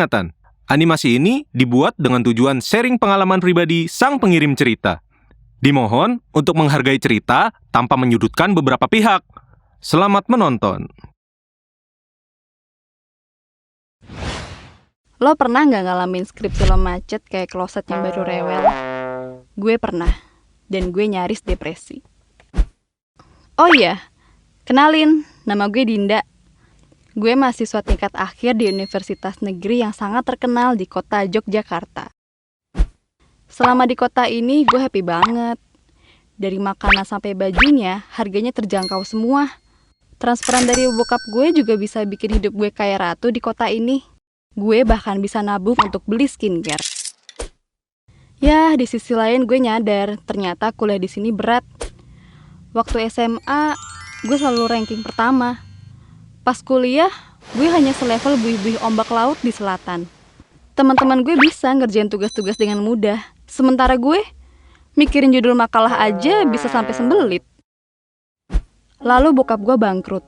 peringatan. Animasi ini dibuat dengan tujuan sharing pengalaman pribadi sang pengirim cerita. Dimohon untuk menghargai cerita tanpa menyudutkan beberapa pihak. Selamat menonton. Lo pernah nggak ngalamin skripsi lo macet kayak kloset yang baru rewel? Gue pernah, dan gue nyaris depresi. Oh iya, kenalin, nama gue Dinda. Gue mahasiswa tingkat akhir di Universitas Negeri yang sangat terkenal di kota Yogyakarta. Selama di kota ini gue happy banget. Dari makanan sampai bajunya, harganya terjangkau semua. Transferan dari bokap gue juga bisa bikin hidup gue kayak ratu di kota ini. Gue bahkan bisa nabung untuk beli skincare. Ya, di sisi lain gue nyadar, ternyata kuliah di sini berat. Waktu SMA, gue selalu ranking pertama. Pas kuliah, gue hanya selevel buih-buih ombak laut di selatan. Teman-teman gue bisa ngerjain tugas-tugas dengan mudah. Sementara gue, mikirin judul makalah aja bisa sampai sembelit. Lalu bokap gue bangkrut.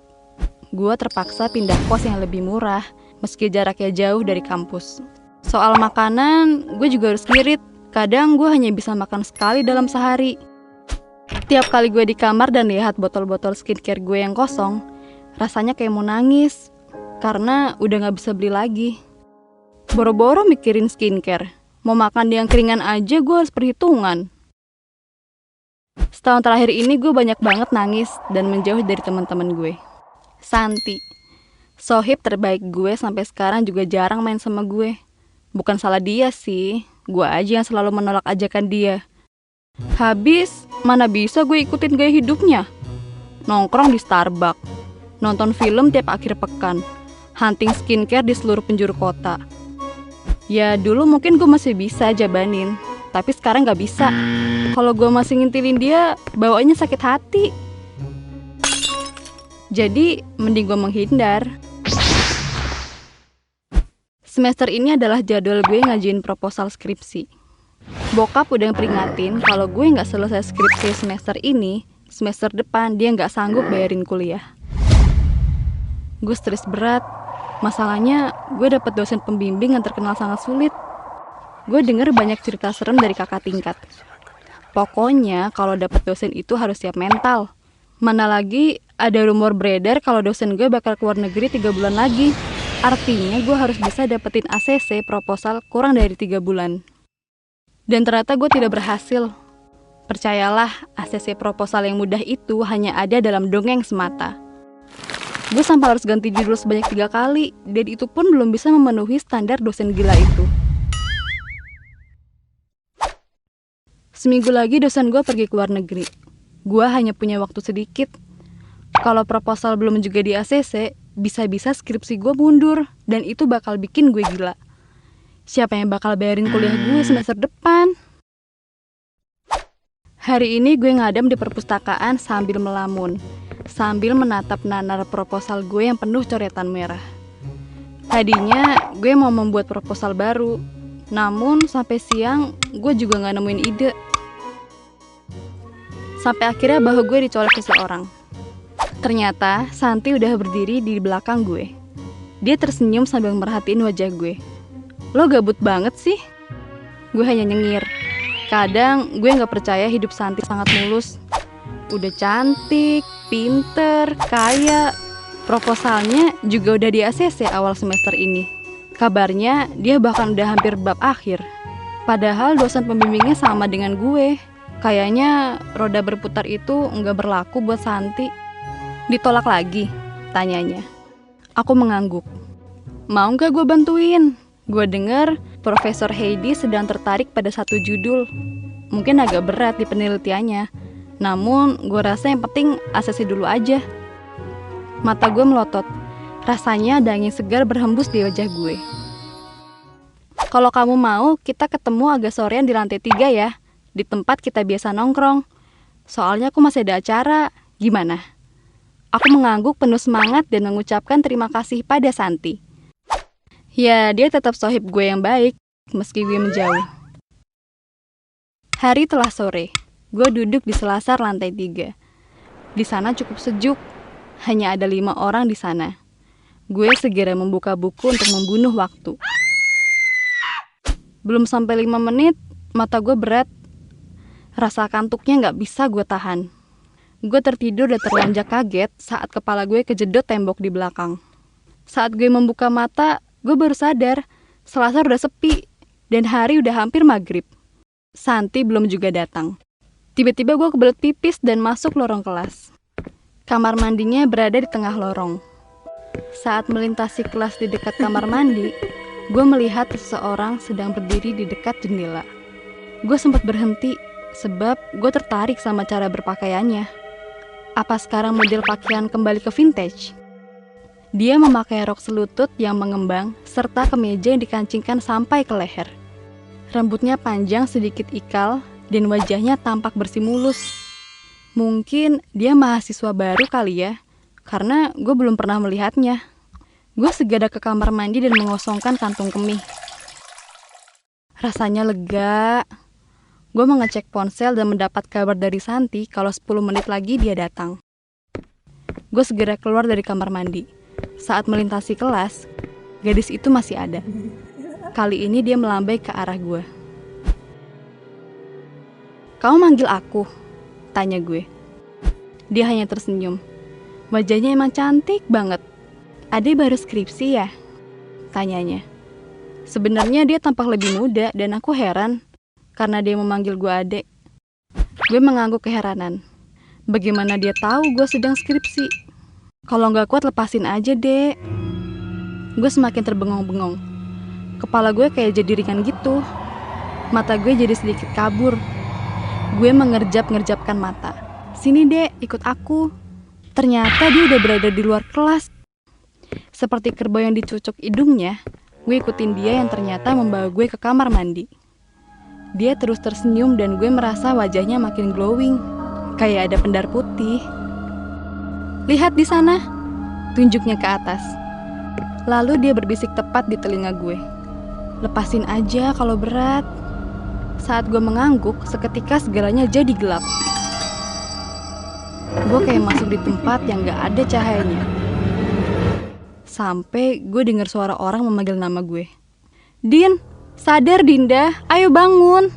Gue terpaksa pindah kos yang lebih murah, meski jaraknya jauh dari kampus. Soal makanan, gue juga harus ngirit. Kadang gue hanya bisa makan sekali dalam sehari. Tiap kali gue di kamar dan lihat botol-botol skincare gue yang kosong, rasanya kayak mau nangis, karena udah gak bisa beli lagi. Boro-boro mikirin skincare, mau makan yang keringan aja gue harus perhitungan. Setahun terakhir ini gue banyak banget nangis dan menjauh dari teman-teman gue. Santi, sohib terbaik gue sampai sekarang juga jarang main sama gue. Bukan salah dia sih, gue aja yang selalu menolak ajakan dia. Habis, mana bisa gue ikutin gaya hidupnya? Nongkrong di Starbucks, nonton film tiap akhir pekan, hunting skincare di seluruh penjuru kota. Ya dulu mungkin gue masih bisa jabanin, tapi sekarang gak bisa. Kalau gue masih ngintilin dia, bawaannya sakit hati. Jadi mending gue menghindar. Semester ini adalah jadwal gue ngajuin proposal skripsi. Bokap udah peringatin kalau gue gak selesai skripsi semester ini, semester depan dia gak sanggup bayarin kuliah. Gue stres berat. Masalahnya gue dapet dosen pembimbing yang terkenal sangat sulit. Gue denger banyak cerita serem dari kakak tingkat. Pokoknya kalau dapet dosen itu harus siap mental. Mana lagi ada rumor beredar kalau dosen gue bakal keluar negeri 3 bulan lagi. Artinya gue harus bisa dapetin ACC proposal kurang dari 3 bulan. Dan ternyata gue tidak berhasil. Percayalah, ACC proposal yang mudah itu hanya ada dalam dongeng semata. Gue sampai harus ganti judul sebanyak 3 kali, dan itu pun belum bisa memenuhi standar dosen gila itu. Seminggu lagi dosen gue pergi ke luar negeri. Gue hanya punya waktu sedikit. Kalau proposal belum juga di ACC, bisa-bisa skripsi gue mundur, dan itu bakal bikin gue gila. Siapa yang bakal bayarin kuliah gue semester depan? Hari ini gue ngadem di perpustakaan sambil melamun, sambil menatap nanar proposal gue yang penuh coretan merah. Tadinya gue mau membuat proposal baru, namun sampai siang gue juga gak nemuin ide. Sampai akhirnya bahu gue dicolek seseorang. Ternyata Santi udah berdiri di belakang gue. Dia tersenyum sambil merhatiin wajah gue. Lo gabut banget sih? Gue hanya nyengir. Kadang gue gak percaya hidup Santi sangat mulus. Udah cantik, pinter, kaya. Proposalnya juga udah di ACC awal semester ini. Kabarnya dia bahkan udah hampir bab akhir. Padahal dosen pembimbingnya sama dengan gue. Kayaknya roda berputar itu nggak berlaku buat Santi. Ditolak lagi? Tanyanya. Aku mengangguk. Mau nggak gue bantuin? Gue dengar Profesor Heidi sedang tertarik pada satu judul. Mungkin agak berat di penelitiannya. Namun gue rasa yang penting ACC dulu aja. Mata gue melotot. Rasanya ada angin segar berhembus di wajah gue. Kalau kamu mau, kita ketemu agak sorean di lantai 3 ya. Di tempat kita biasa nongkrong. Soalnya aku masih ada acara. Gimana? Aku mengangguk penuh semangat dan mengucapkan terima kasih pada Santi. Ya, dia tetap sohib gue yang baik, meski gue menjauh. Hari telah sore. Gue duduk di selasar lantai 3. Di sana cukup sejuk. Hanya ada 5 orang di sana. Gue segera membuka buku untuk membunuh waktu. Belum sampai 5 menit, mata gue berat. Rasa kantuknya gak bisa gue tahan. Gue tertidur dan terlonjak kaget saat kepala gue kejedot tembok di belakang. Saat gue membuka mata, gue baru sadar Selasar udah sepi dan hari udah hampir maghrib. Santi belum juga datang. Tiba-tiba gue kebelet pipis dan masuk lorong kelas. Kamar mandinya berada di tengah lorong. Saat melintasi kelas di dekat kamar mandi, gue melihat seseorang sedang berdiri di dekat jendela. Gue sempat berhenti sebab gue tertarik sama cara berpakaiannya. Apa sekarang model pakaian kembali ke vintage? Dia memakai rok selutut yang mengembang serta kemeja yang dikancingkan sampai ke leher. Rambutnya panjang sedikit ikal dan wajahnya tampak bersih mulus. Mungkin dia mahasiswa baru kali ya, karena gue belum pernah melihatnya. Gue segera ke kamar mandi dan mengosongkan kantung kemih. Rasanya lega. Gue mengecek ponsel dan mendapat kabar dari Santi kalau 10 menit lagi dia datang. Gue segera keluar dari kamar mandi. Saat melintasi kelas, gadis itu masih ada. Kali ini dia melambai ke arah gue. "Kamu manggil aku?" tanya gue. Dia hanya tersenyum. Wajahnya emang cantik banget. "Adek baru skripsi ya?" tanyanya. Sebenarnya dia tampak lebih muda dan aku heran karena dia memanggil gue adek. Gue mengangguk keheranan. Bagaimana dia tahu gue sedang skripsi? "Kalau nggak kuat lepasin aja, Dek." Gue semakin terbengong-bengong. Kepala gue kayak jadi ringan gitu. Mata gue jadi sedikit kabur. Gue mengerjap-ngerjapkan mata. "Sini, Dek, ikut aku." Ternyata dia udah berada di luar kelas. Seperti kerbau yang dicucuk hidungnya, gue ikutin dia yang ternyata membawa gue ke kamar mandi. Dia terus tersenyum dan gue merasa wajahnya makin glowing, kayak ada pendar putih. "Lihat di sana," tunjuknya ke atas. Lalu dia berbisik tepat di telinga gue. "Lepasin aja kalau berat." Saat gue mengangguk, seketika segalanya jadi gelap. Gue kayak masuk di tempat yang gak ada cahayanya. Sampai gue dengar suara orang memanggil nama gue. "Din, sadar Dinda, ayo bangun."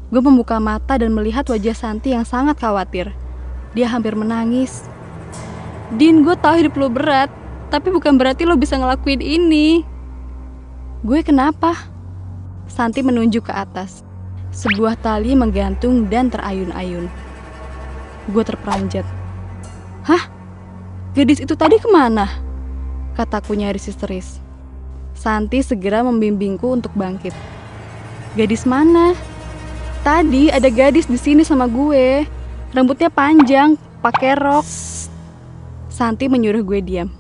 Gue membuka mata dan melihat wajah Santi yang sangat khawatir. Dia hampir menangis. "Din, gue tahu hidup lo berat, tapi bukan berarti lo bisa ngelakuin ini." "Gue kenapa?" Santi menunjuk ke atas. Sebuah tali menggantung dan terayun-ayun. Gue terperanjat. "Hah? Gadis itu tadi kemana?" kataku nyaris histeris. Santi segera membimbingku untuk bangkit. "Gadis mana?" "Tadi ada gadis di sini sama gue. Rambutnya panjang, pakai rok." Santi menyuruh gue diam.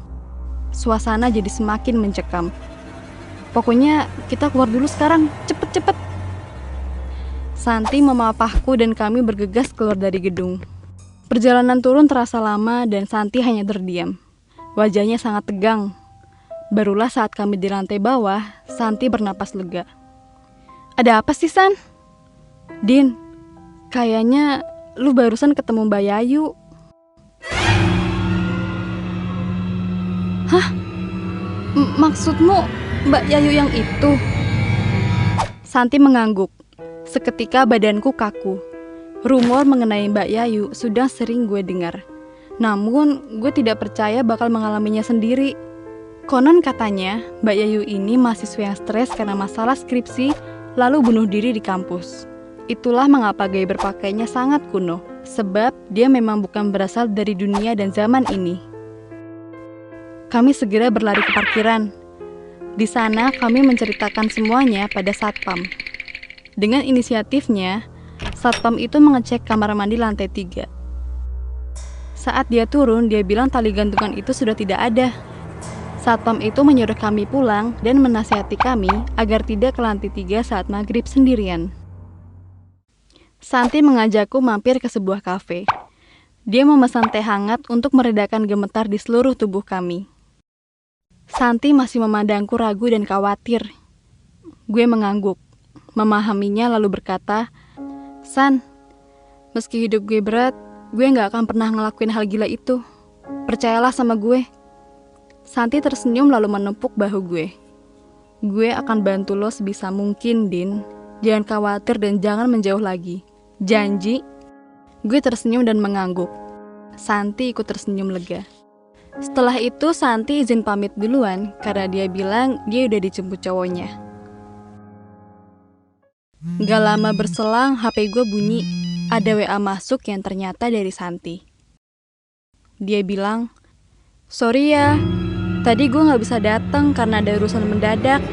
Suasana jadi semakin mencekam. "Pokoknya kita keluar dulu sekarang, cepet-cepet." Santi memapahku dan kami bergegas keluar dari gedung. Perjalanan turun terasa lama dan Santi hanya terdiam. Wajahnya sangat tegang. Barulah saat kami di lantai bawah, Santi bernapas lega. "Ada apa sih, San?" "Din, kayaknya lu barusan ketemu Mbak Yayu." "Hah? Maksudmu Mbak Yayu yang itu?" Santi mengangguk. Seketika badanku kaku. Rumor mengenai Mbak Yayu sudah sering gue dengar. Namun, gue tidak percaya bakal mengalaminya sendiri. Konon katanya, Mbak Yayu ini mahasiswa yang stres karena masalah skripsi, lalu bunuh diri di kampus. Itulah mengapa gaya berpakaiannya sangat kuno, sebab dia memang bukan berasal dari dunia dan zaman ini. Kami segera berlari ke parkiran. Di sana, kami menceritakan semuanya pada Satpam. Dengan inisiatifnya, Satpam itu mengecek kamar mandi lantai 3. Saat dia turun, dia bilang tali gantungan itu sudah tidak ada. Satpam itu menyuruh kami pulang dan menasihati kami agar tidak ke lantai 3 saat maghrib sendirian. Santi mengajakku mampir ke sebuah kafe. Dia memesan teh hangat untuk meredakan gemetar di seluruh tubuh kami. Santi masih memandangku ragu dan khawatir. Gue mengangguk, memahaminya lalu berkata, "San, meski hidup gue berat, gue gak akan pernah ngelakuin hal gila itu. Percayalah sama gue." Santi tersenyum lalu menepuk bahu gue. Gue akan bantu lo sebisa mungkin, Din. Jangan khawatir dan jangan menjauh lagi. Janji? Gue tersenyum dan mengangguk. Santi ikut tersenyum lega. Setelah itu Santi izin pamit duluan karena dia bilang dia udah dijemput cowoknya. Gak lama berselang HP gue bunyi. Ada WA masuk yang ternyata dari Santi. Dia bilang, "Sorry ya, tadi gue gak bisa datang karena ada urusan mendadak."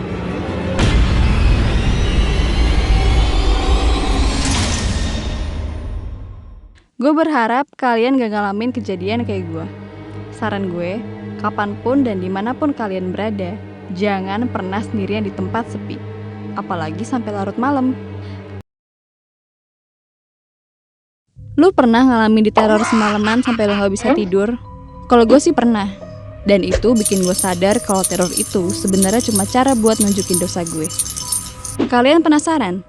Gue berharap kalian gak ngalamin kejadian kayak gue. Saran gue, kapanpun dan dimanapun kalian berada, jangan pernah sendirian di tempat sepi. Apalagi sampai larut malam. Lu pernah ngalamin diteror semalaman sampai lu gak bisa tidur? Kalau gue sih pernah. Dan itu bikin gue sadar kalau teror itu sebenarnya cuma cara buat nunjukin dosa gue. Kalian penasaran?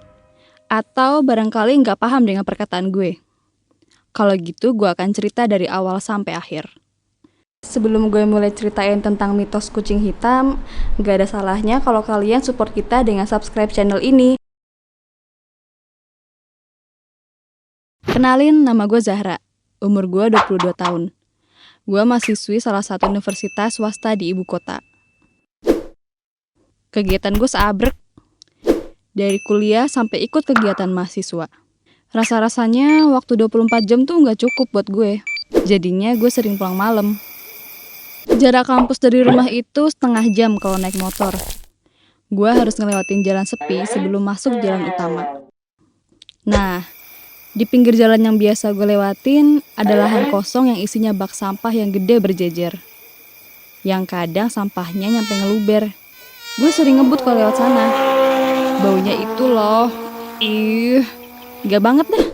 Atau barangkali gak paham dengan perkataan gue? Kalau gitu gue akan cerita dari awal sampai akhir. Sebelum gue mulai ceritain tentang mitos kucing hitam, gak ada salahnya kalau kalian support kita dengan subscribe channel ini. Kenalin, nama gue Zahra. Umur gue 22 tahun. Gue mahasiswi salah satu universitas swasta di ibu kota. Kegiatan gue seabrek. Dari kuliah sampai ikut kegiatan mahasiswa. Rasa-rasanya waktu 24 jam tuh gak cukup buat gue. Jadinya gue sering pulang malam. Jarak kampus dari rumah itu setengah jam kalau naik motor. Gue harus ngelewatin jalan sepi sebelum masuk jalan utama. Nah, di pinggir jalan yang biasa gue lewatin ada lahan kosong yang isinya bak sampah yang gede berjejer. Yang kadang sampahnya nyampe ngeluber. Gue sering ngebut kalau lewat sana. Baunya itu loh. Gak banget dah.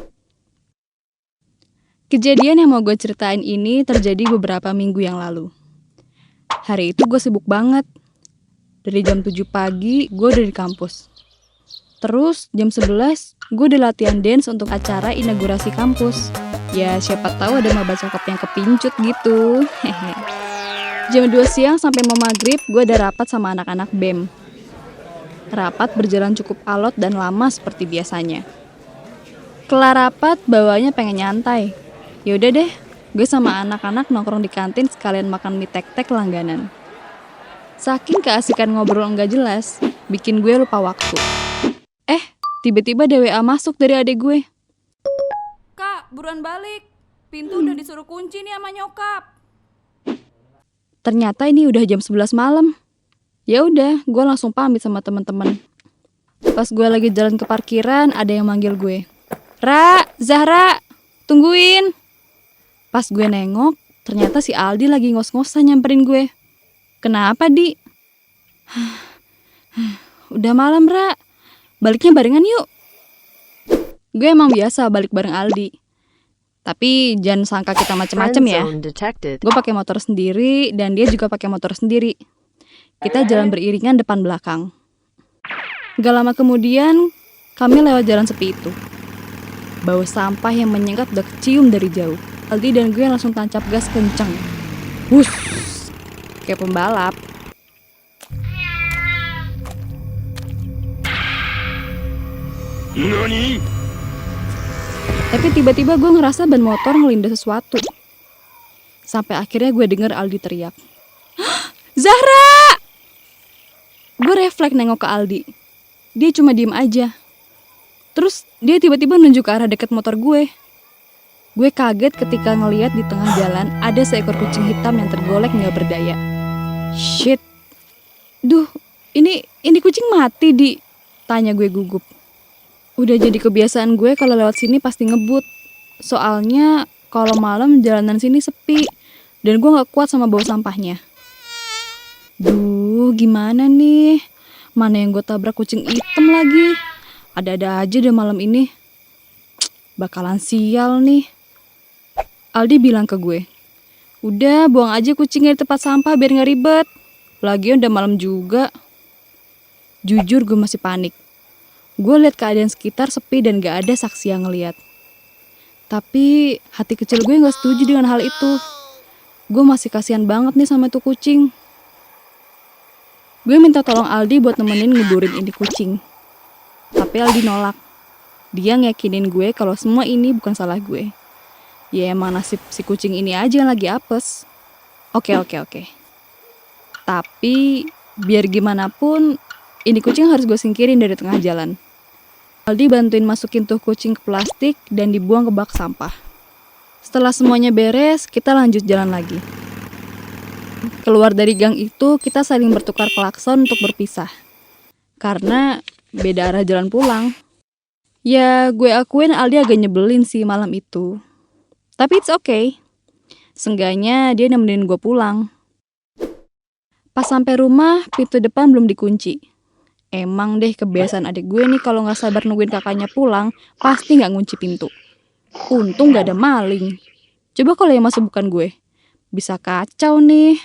Kejadian yang mau gue ceritain ini terjadi beberapa minggu yang lalu. Hari itu gue sibuk banget. Dari jam 7 pagi gue udah di kampus. Terus jam 11 gue udah latihan dance untuk acara inaugurasi kampus. Ya siapa tahu ada maba cakep yang kepincut gitu. Jam 2 siang sampai mau maghrib gue ada rapat sama anak-anak BEM. Rapat berjalan cukup alot dan lama seperti biasanya. Kelar rapat bawanya pengen nyantai. Yaudah deh, gue sama anak-anak nongkrong di kantin sekalian makan mie tek-tek langganan. Saking keasikan ngobrol enggak jelas, bikin gue lupa waktu. Tiba-tiba ada WA masuk dari adik gue. "Kak, buruan balik. Pintu udah disuruh kunci nih sama nyokap." Ternyata ini udah jam 11 malam. Ya udah, gue langsung pamit sama teman-teman. Pas gue lagi jalan ke parkiran, ada yang manggil gue. "Ra, Zahra, tungguin." Pas gue nengok, ternyata si Aldi lagi ngos-ngosan nyamperin gue. "Kenapa, Di?" "Udah malam, Ra. Baliknya barengan yuk." Gue emang biasa balik bareng Aldi. Tapi jangan sangka kita macem-macem ya. Gue pakai motor sendiri dan dia juga pakai motor sendiri. Kita jalan beriringan depan belakang. Gak lama kemudian, kami lewat jalan sepi itu. Bau sampah yang menyengat udah kecium dari jauh. Aldi dan gue langsung tancap gas kenceng. Wuss, kayak pembalap. Nani? Tapi tiba-tiba gue ngerasa ban motor ngelindas sesuatu. Sampai akhirnya gue denger Aldi teriak, "Zahra!" Gue refleks nengok ke Aldi. Dia cuma diem aja. Terus dia tiba-tiba nunjuk ke arah deket motor gue. Gue kaget ketika ngeliat di tengah jalan ada seekor kucing hitam yang tergolek gak berdaya. Shit. Duh, ini kucing mati, Di? Tanya gue gugup. Udah jadi kebiasaan gue kalau lewat sini pasti ngebut. Soalnya kalau malam jalanan sini sepi dan gue gak kuat sama bau sampahnya. Duh, gimana nih? Mana yang gue tabrak kucing hitam lagi? Ada-ada aja deh malam ini. Bakalan sial nih. Aldi bilang ke gue, "Udah, buang aja kucingnya di tempat sampah biar gak ribet. Lagian udah malam juga." Jujur gue masih panik. Gue liat keadaan sekitar sepi dan gak ada saksi yang ngeliat. Tapi hati kecil gue gak setuju dengan hal itu. Gue masih kasihan banget nih sama itu kucing. Gue minta tolong Aldi buat nemenin ngeburin ini kucing. Tapi Aldi nolak. Dia ngeyakinin gue kalau semua ini bukan salah gue. Ya emang nasib si kucing ini aja yang lagi apes. Oke. Tapi biar gimana pun, ini kucing harus gue singkirin dari tengah jalan. Aldi bantuin masukin tuh kucing ke plastik dan dibuang ke bak sampah. Setelah semuanya beres, kita lanjut jalan lagi. Keluar dari gang itu, kita saling bertukar klakson untuk berpisah. Karena beda arah jalan pulang. Ya, gue akuin Aldi agak nyebelin sih malam itu. Tapi it's okay. Seenggaknya dia nemenin gue pulang. Pas sampai rumah, pintu depan belum dikunci. Emang deh kebiasaan adik gue nih kalau nggak sabar nungguin kakaknya pulang, pasti nggak ngunci pintu. Untung nggak ada maling. Coba kalau yang masuk bukan gue, bisa kacau nih.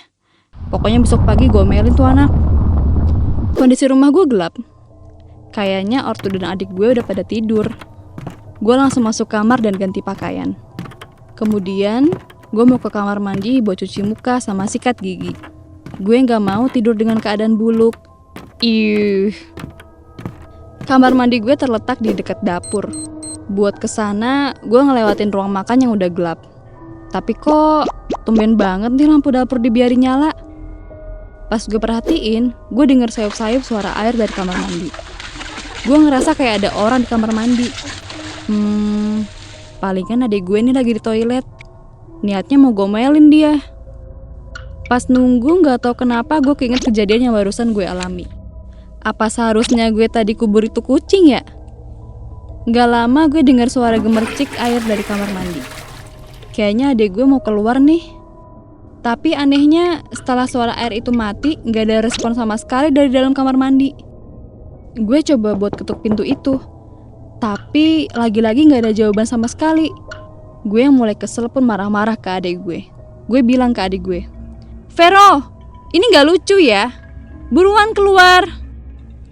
Pokoknya besok pagi gue omelin tuh anak. Kondisi rumah gue gelap. Kayaknya ortu dan adik gue udah pada tidur. Gue langsung masuk kamar dan ganti pakaian. Kemudian gue mau ke kamar mandi buat cuci muka sama sikat gigi. Gue nggak mau tidur dengan keadaan buluk. Kamar mandi gue terletak di dekat dapur. Buat kesana, gue ngelewatin ruang makan yang udah gelap. Tapi kok tumben banget nih lampu dapur dibiarin nyala. Pas gue perhatiin, gue denger sayup-sayup suara air dari kamar mandi. Gue ngerasa kayak ada orang di kamar mandi. Palingan adik gue ini lagi di toilet. Niatnya mau gomelin dia. Pas nunggu gak tahu kenapa gue keinget kejadian yang barusan gue alami. Apa seharusnya gue tadi kubur itu kucing ya? Gak lama gue dengar suara gemercik air dari kamar mandi. Kayaknya adik gue mau keluar nih. Tapi anehnya setelah suara air itu mati, gak ada respon sama sekali dari dalam kamar mandi. Gue coba buat ketuk pintu itu. Tapi lagi-lagi gak ada jawaban sama sekali. Gue yang mulai kesel pun marah-marah ke adik gue. Gue bilang ke adik gue, "Vero, ini gak lucu ya. Buruan keluar."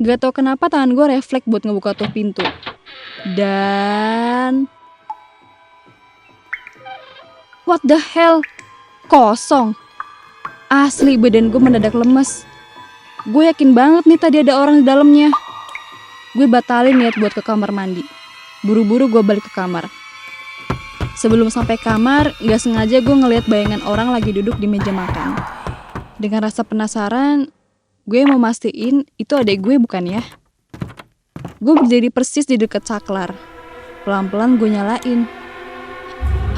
Gak tau kenapa tangan gue refleks buat ngebuka tuh pintu. Dan what the hell? Kosong. Asli badan gue mendadak lemes. Gue yakin banget nih tadi ada orang di dalamnya. Gue batalin niat buat ke kamar mandi. Buru-buru gue balik ke kamar. Sebelum sampai kamar, gak sengaja gue ngeliat bayangan orang lagi duduk di meja makan. Dengan rasa penasaran, gue mau mastiin itu adik gue bukan ya? Gue berdiri persis di dekat saklar. Pelan-pelan gue nyalain.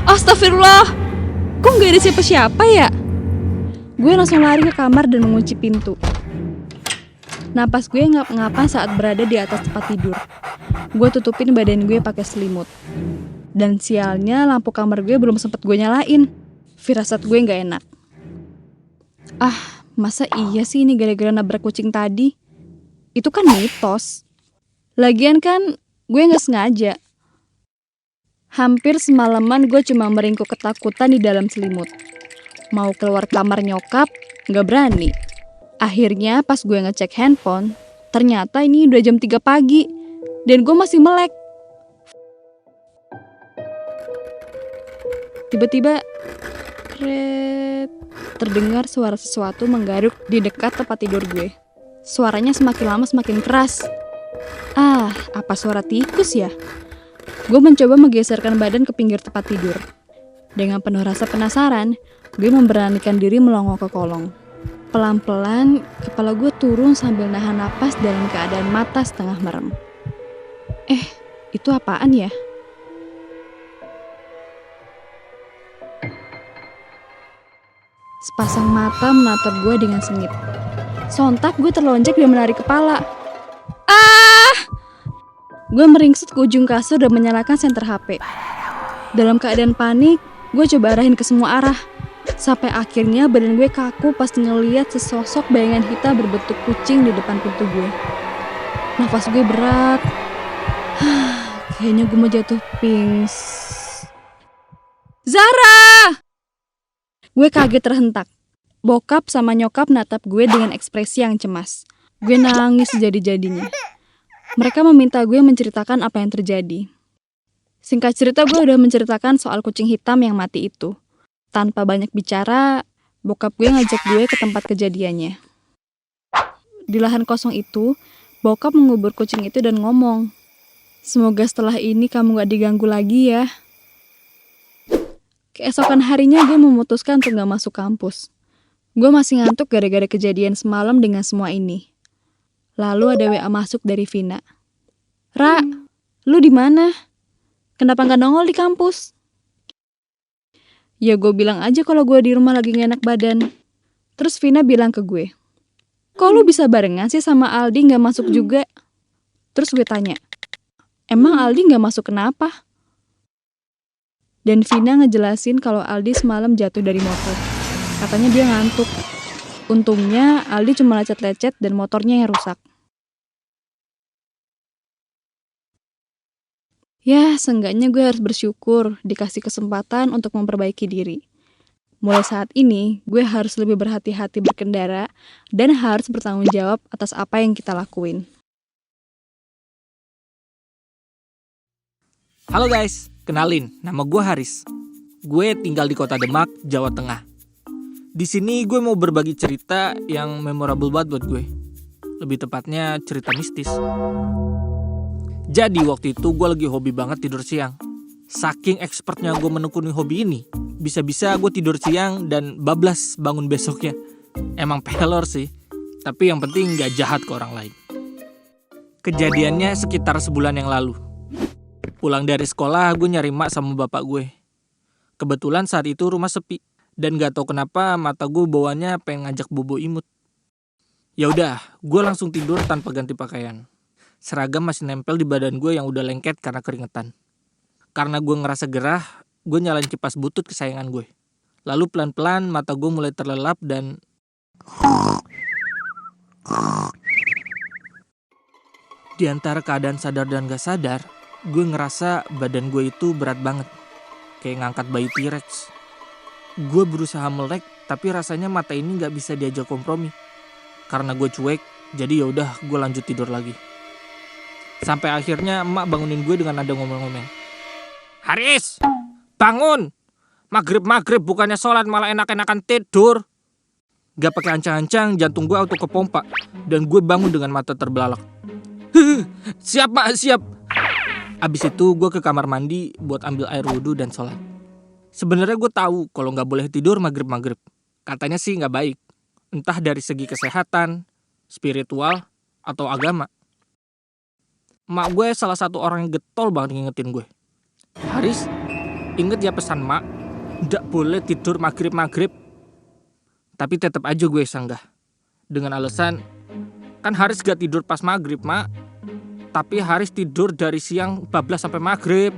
Astagfirullah! Kok gak ada siapa-siapa ya? Gue langsung lari ke kamar dan mengunci pintu. Napas gue ngap-ngapan saat berada di atas tempat tidur. Gue tutupin badan gue pakai selimut. Dan sialnya lampu kamar gue belum sempet gue nyalain. Firasat gue gak enak. Masa iya sih ini gara-gara nabrak kucing tadi? Itu kan mitos. Lagian kan gue gak sengaja. Hampir semalaman gue cuma meringkuk ketakutan di dalam selimut. Mau keluar kamar nyokap, gak berani. Akhirnya pas gue ngecek handphone, ternyata ini udah jam 3 pagi. Dan gue masih melek. Tiba-tiba terdengar suara sesuatu menggaruk di dekat tempat tidur gue. Suaranya semakin lama semakin keras. Apa suara tikus ya? Gue mencoba menggeserkan badan ke pinggir tempat tidur. Dengan penuh rasa penasaran, gue memberanikan diri melongok ke kolong. Pelan-pelan, kepala gue turun sambil nahan napas dalam keadaan mata setengah merem. Itu apaan ya? Sepasang mata menatap gue dengan sengit. Sontak gue terlonjak dan menarik kepala. Gue meringsut ke ujung kasur dan menyalakan senter HP. Dalam keadaan panik, gue coba arahin ke semua arah. Sampai akhirnya badan gue kaku pas ngeliat sesosok bayangan hitam berbentuk kucing di depan pintu gue. Nafas gue berat. Kayaknya gue mau jatuh pings. Zara! Gue kaget terhentak. Bokap sama nyokap natap gue dengan ekspresi yang cemas. Gue nangis sejadi-jadinya. Mereka meminta gue menceritakan apa yang terjadi. Singkat cerita, gue udah menceritakan soal kucing hitam yang mati itu. Tanpa banyak bicara, bokap gue ngajak gue ke tempat kejadiannya. Di lahan kosong itu, bokap mengubur kucing itu dan ngomong, "Semoga setelah ini kamu gak diganggu lagi ya." Keesokan harinya gue memutuskan untuk gak masuk kampus. Gue masih ngantuk gara-gara kejadian semalam dengan semua ini. Lalu ada WA masuk dari Vina. "Ra, lu di mana? Kenapa gak nongol di kampus?" Ya gue bilang aja kalau gue di rumah lagi gak enak badan. Terus Vina bilang ke gue, "Kok lu bisa barengan sih sama Aldi gak masuk juga?" Terus gue tanya, "Emang Aldi gak masuk kenapa?" Dan Vina ngejelasin kalau Aldi semalam jatuh dari motor. Katanya dia ngantuk. Untungnya Aldi cuma lecet-lecet dan motornya yang rusak. Ya, seenggaknya gue harus bersyukur dikasih kesempatan untuk memperbaiki diri. Mulai saat ini, gue harus lebih berhati-hati berkendara dan harus bertanggung jawab atas apa yang kita lakuin. Halo guys, kenalin, nama gue Haris. Gue tinggal di kota Demak, Jawa Tengah. Di sini gue mau berbagi cerita yang memorable banget buat gue. Lebih tepatnya cerita mistis. Jadi waktu itu gue lagi hobi banget tidur siang. Saking expertnya gue menekuni hobi ini, bisa-bisa gue tidur siang dan bablas bangun besoknya. Emang pelor sih, tapi yang penting gak jahat ke orang lain. Kejadiannya sekitar sebulan yang lalu. Pulang dari sekolah, gue nyari mak sama bapak gue. Kebetulan saat itu rumah sepi, dan gak tau kenapa mata gue bawaannya pengen ngajak bobo imut. Ya udah, gue langsung tidur tanpa ganti pakaian. Seragam masih nempel di badan gue yang udah lengket karena keringetan. Karena gue ngerasa gerah, gue nyalain kipas butut kesayangan gue. Lalu pelan-pelan mata gue mulai terlelap dan... Di antara keadaan sadar dan gak sadar, gue ngerasa badan gue itu berat banget. Kayak ngangkat bayi T-Rex. Gue berusaha melek, tapi rasanya mata ini gak bisa diajak kompromi. Karena gue cuek, jadi yaudah gue lanjut tidur lagi. Sampai akhirnya emak bangunin gue dengan nada ngomel-ngomel. "Haris, bangun! Maghrib-maghrib bukannya sholat malah enak-enakan tidur." Gak pakai ancang-ancang, jantung gue auto kepompa. Dan gue bangun dengan mata terbelalak. "Siap mak, siap." Abis itu gue ke kamar mandi buat ambil air wudhu dan sholat. Sebenarnya gue tahu kalau nggak boleh tidur maghrib-maghrib. Katanya sih nggak baik. Entah dari segi kesehatan, spiritual, atau agama. Mak gue salah satu orang yang getol banget ngingetin gue. "Haris, inget ya pesan mak. Nggak boleh tidur maghrib-maghrib." Tapi tetap aja gue sanggah. Dengan alasan, kan Haris gak tidur pas maghrib mak. Tapi Haris tidur dari siang bablas sampai maghrib.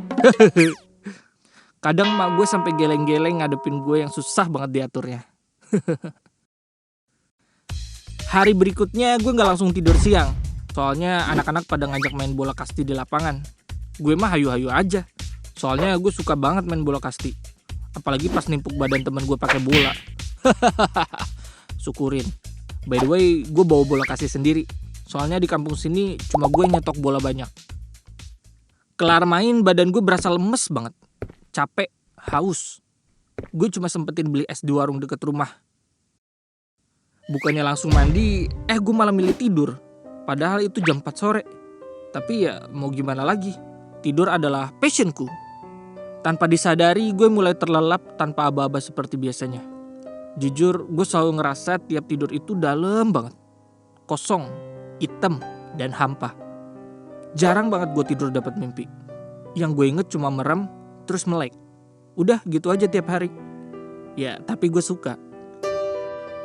Kadang mak gue sampai geleng-geleng ngadepin gue yang susah banget diaturnya. Hari berikutnya gue gak langsung tidur siang. Soalnya anak-anak pada ngajak main bola kasti di lapangan. Gue mah hayu-hayu aja. Soalnya gue suka banget main bola kasti. Apalagi pas nimpuk badan temen gue pakai bola. Syukurin. By the way, gue bawa bola kasti sendiri. Soalnya di kampung sini cuma gue nyetok bola banyak. Kelar main badan gue berasa lemes banget. Capek, haus. Gue cuma sempetin beli es di warung deket rumah. Bukannya langsung mandi, gue malah milih tidur. Padahal itu jam 4 sore. Tapi ya mau gimana lagi. Tidur adalah passionku. Tanpa disadari gue mulai terlelap tanpa aba-aba seperti biasanya. Jujur gue selalu ngerasa tiap tidur itu dalam banget. Kosong, hitam, dan hampa. Jarang banget gue tidur dapat mimpi. Yang gue inget cuma merem, terus melek. Udah gitu aja tiap hari. Ya tapi gue suka.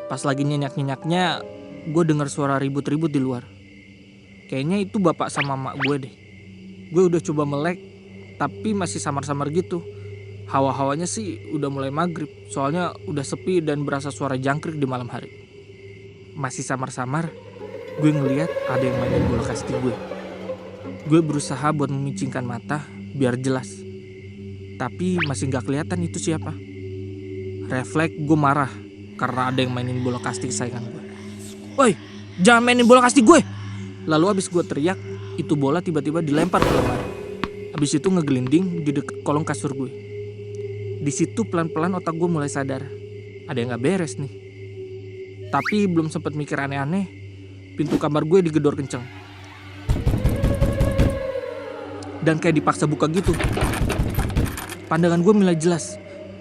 Pas lagi nyenyak-nyenyaknya, gue dengar suara ribut-ribut di luar. Kayaknya itu bapak sama mak gue deh. Gue udah coba melek, tapi masih samar-samar gitu. Hawa-hawanya sih udah mulai maghrib, soalnya udah sepi dan berasa suara jangkrik di malam hari. Masih samar-samar, gue ngeliat ada yang mainin bola kasti gue. Gue berusaha buat memicingkan mata biar jelas. Tapi masih gak kelihatan itu siapa. Refleks gue marah karena ada yang mainin bola kasti kesayangan gue. "Woi, jangan mainin bola kasti gue!" Lalu abis gue teriak, itu bola tiba-tiba dilempar ke lemari. Abis itu ngegelinding di dekat kolong kasur gue. Di situ pelan-pelan otak gue mulai sadar. Ada yang gak beres nih. Tapi belum sempat mikir aneh-aneh, pintu kamar gue digedor kenceng. Dan kayak dipaksa buka gitu. Pandangan gue mulai jelas.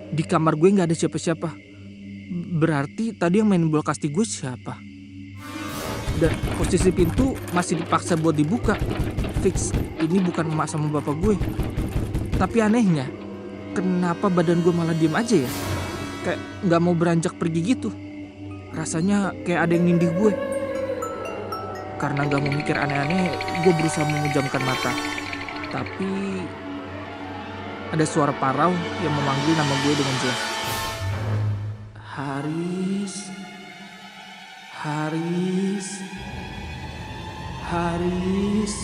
Di kamar gue gak ada siapa-siapa. Berarti tadi yang main bola kasti gue siapa? Dan posisi pintu masih dipaksa buat dibuka. Fix, ini bukan emak sama bapak gue. Tapi anehnya, kenapa badan gue malah diem aja ya? Kayak gak mau beranjak pergi gitu. Rasanya kayak ada yang nindih gue. Karena gak mau mikir aneh-aneh, gue berusaha memejamkan mata. Tapi ada suara parau yang memanggil nama gue dengan jelas. Haris, Haris, Haris.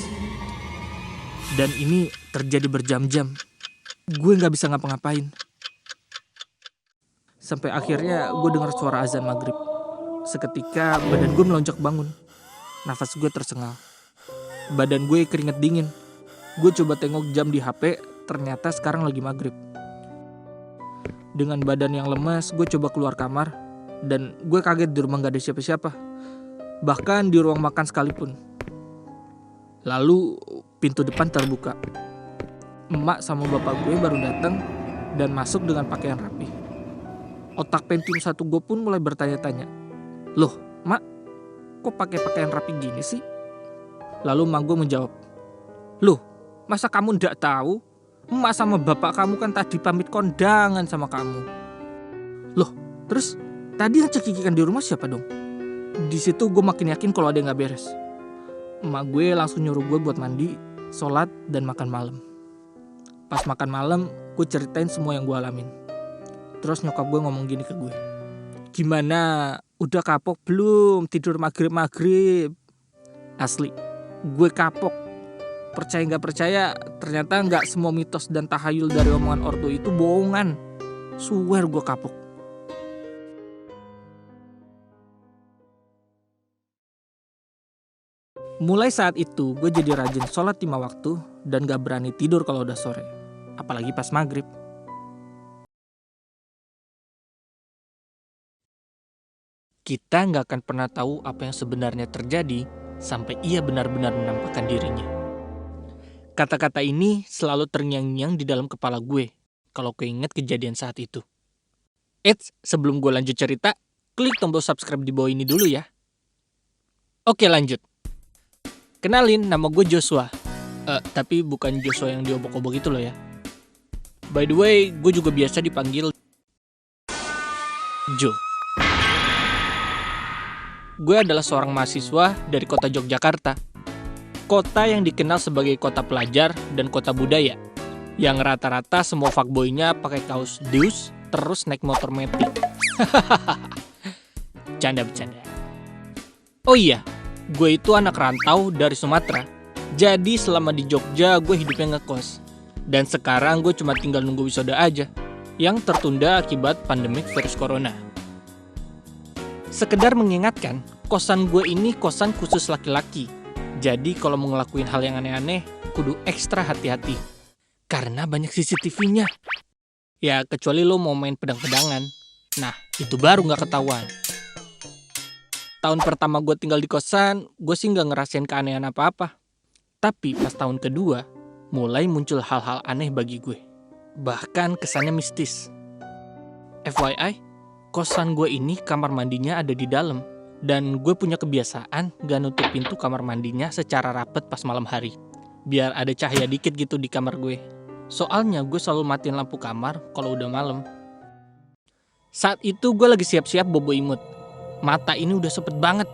Dan ini terjadi berjam-jam. Gue gak bisa ngapa-ngapain. Sampai akhirnya gue dengar suara azan maghrib. Seketika badan gue melonjak bangun. Nafas gue tersengal. Badan gue keringet dingin. Gue coba tengok jam di HP, ternyata sekarang lagi maghrib. Dengan badan yang lemas, gue coba keluar kamar. Dan gue kaget di rumah gak ada siapa-siapa. Bahkan di ruang makan sekalipun. Lalu pintu depan terbuka. Emak sama bapak gue baru datang dan masuk dengan pakaian rapi. Otak Pentium 1 gue pun mulai bertanya-tanya. Loh, Mak, kok pakai pakaian rapi gini sih? Lalu emak gue menjawab. Loh, masa kamu ndak tahu? Emak sama bapak kamu kan tadi pamit kondangan sama kamu. Loh, terus tadi yang cekikikan di rumah siapa dong? Di situ gue makin yakin kalau ada yang gak beres. Emak gue langsung nyuruh gue buat mandi, sholat, dan makan malam. Pas makan malam, gue ceritain semua yang gue alamin. Terus nyokap gue ngomong gini ke gue. Gimana? Udah kapok belum tidur maghrib-maghrib? Asli, gue kapok. Percaya gak percaya, ternyata gak semua mitos dan tahayul dari omongan ortu itu bohongan. Swear gue kapok. Mulai saat itu, gue jadi rajin sholat 5 waktu dan gak berani tidur kalau udah sore. Apalagi pas maghrib. Kita gak akan pernah tahu apa yang sebenarnya terjadi sampai ia benar-benar menampakkan dirinya. Kata-kata ini selalu terngiang-ngiang di dalam kepala gue kalau keinget kejadian saat itu. Eits, sebelum gue lanjut cerita, klik tombol subscribe di bawah ini dulu ya. Oke, lanjut. Kenalin, nama gue Joshua. Tapi bukan Joshua yang diobok-obok itu loh ya. By the way, gue juga biasa dipanggil Jo. Gue adalah seorang mahasiswa dari kota Yogyakarta. Kota yang dikenal sebagai kota pelajar dan kota budaya. Yang rata-rata semua fuckboy-nya pakai kaos Deus, terus naik motor metik. Canda-bercanda. Oh iya, gue itu anak rantau dari Sumatera. Jadi selama di Jogja gue hidupnya ngekos. Dan sekarang gue cuma tinggal nunggu wisuda aja, yang tertunda akibat pandemik virus corona. Sekedar mengingatkan, kosan gue ini kosan khusus laki-laki. Jadi kalau mau ngelakuin hal yang aneh-aneh, kudu ekstra hati-hati. Karena banyak CCTV-nya. Ya kecuali lo mau main pedang-pedangan. Nah, itu baru gak ketahuan. Tahun pertama gue tinggal di kosan, gue sih gak ngerasain keanehan apa-apa. Tapi pas tahun kedua, mulai muncul hal-hal aneh bagi gue. Bahkan kesannya mistis. FYI, kosan gue ini kamar mandinya ada di dalam. Dan gue punya kebiasaan gak nutup pintu kamar mandinya secara rapet pas malam hari. Biar ada cahaya dikit gitu di kamar gue. Soalnya gue selalu matiin lampu kamar kalau udah malam. Saat itu gue lagi siap-siap bobo imut. Mata ini udah sepet banget.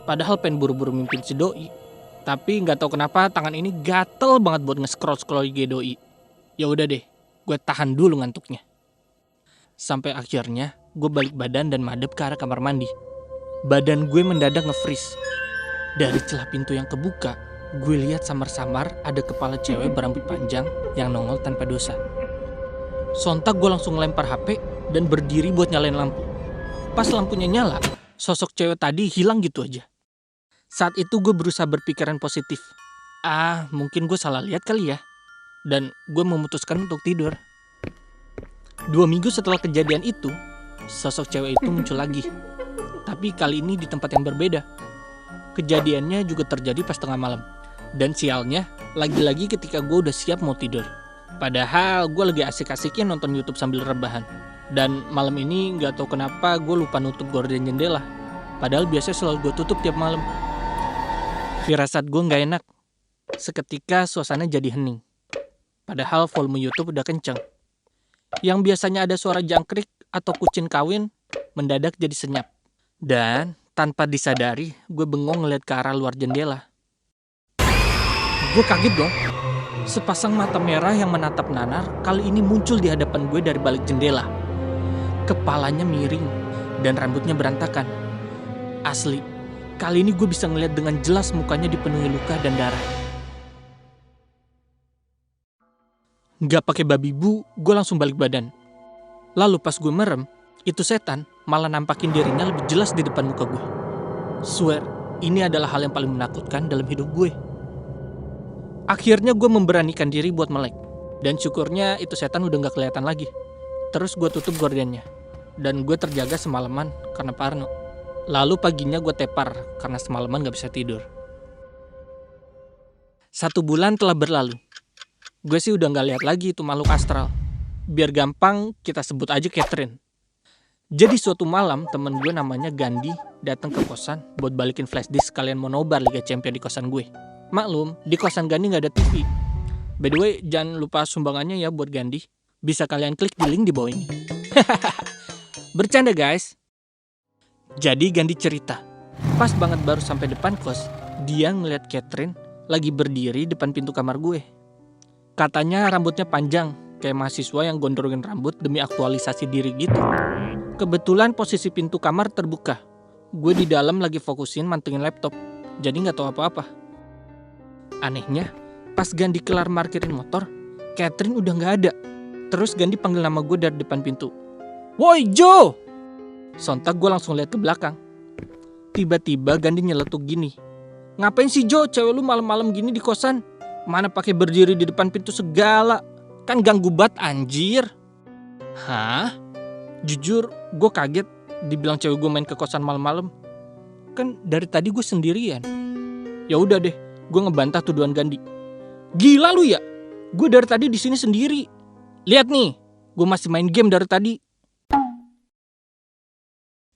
Padahal pengen buru-buru mimpin si doi. Tapi gak tahu kenapa tangan ini gatel banget buat nge-scroll IG doi. Ya udah deh, gue tahan dulu ngantuknya. Sampai akhirnya gue balik badan dan madep ke arah kamar mandi. Badan gue mendadak nge-freeze. Dari celah pintu yang kebuka, gue lihat samar-samar ada kepala cewek berambut panjang yang nongol tanpa dosa. Sontak gue langsung lempar HP dan berdiri buat nyalain lampu. Pas lampunya nyala, sosok cewek tadi hilang gitu aja. Saat itu gue berusaha berpikiran positif. Mungkin gue salah lihat kali ya. Dan gue memutuskan untuk tidur. 2 minggu setelah kejadian itu, sosok cewek itu muncul lagi. Tapi kali ini di tempat yang berbeda. Kejadiannya juga terjadi pas tengah malam. Dan sialnya, lagi-lagi ketika gue udah siap mau tidur. Padahal gue lagi asik-asiknya nonton YouTube sambil rebahan. Dan malam ini gak tahu kenapa gue lupa nutup gorden jendela. Padahal biasanya selalu gue tutup tiap malam. Firasat gue gak enak. Seketika suasana jadi hening. Padahal volume YouTube udah kenceng. Yang biasanya ada suara jangkrik atau kucing kawin, mendadak jadi senyap. Dan tanpa disadari, gue bengong ngeliat ke arah luar jendela. Gue kaget dong. Sepasang mata merah yang menatap nanar kali ini muncul di hadapan gue dari balik jendela. Kepalanya miring dan rambutnya berantakan. Asli, kali ini gue bisa ngeliat dengan jelas mukanya dipenuhi luka dan darah. Gak pakai babi bu, gue langsung balik badan. Lalu pas gue merem, itu setan malah nampakin dirinya lebih jelas di depan muka gue. Swear, ini adalah hal yang paling menakutkan dalam hidup gue. Akhirnya gue memberanikan diri buat melek. Dan syukurnya itu setan udah gak kelihatan lagi. Terus gue tutup gordennya. Dan gue terjaga semalaman karena parno. Lalu paginya gue tepar karena semalaman gak bisa tidur. 1 bulan telah berlalu. Gue sih udah gak lihat lagi itu makhluk astral. Biar gampang kita sebut aja Catherine. Jadi suatu malam temen gue namanya Gandhi datang ke kosan buat balikin flash disk sekalian mau nobar Liga Champion di kosan gue. Maklum, di kosan Gandhi gak ada TV. By the way, jangan lupa sumbangannya ya buat Gandhi. Bisa kalian klik di link di bawah ini. Bercanda guys. Jadi Gandhi cerita, pas banget baru sampai depan kos, dia ngeliat Catherine lagi berdiri depan pintu kamar gue. Katanya rambutnya panjang, kayak mahasiswa yang gondrongin rambut demi aktualisasi diri gitu. Kebetulan posisi pintu kamar terbuka. Gue di dalam lagi fokusin mantengin laptop, jadi gak tahu apa-apa. Anehnya, pas Gandhi kelar parkirin motor, Catherine udah gak ada. Terus Gandhi panggil nama gue dari depan pintu. Woi Joe! Sontak gue langsung lihat ke belakang. Tiba-tiba Gandhi nyeletuk gini. Ngapain sih Joe, cewek lu malam-malam gini di kosan? Mana pakai berdiri di depan pintu segala? Kan ganggu banget anjir. Hah? Jujur, gue kaget dibilang cewek gue main ke kosan malam-malam. Kan dari tadi gue sendirian. Ya udah deh, gue ngebantah tuduhan Gandhi. Gila lu ya? Gue dari tadi di sini sendiri. Lihat nih, gue masih main game dari tadi.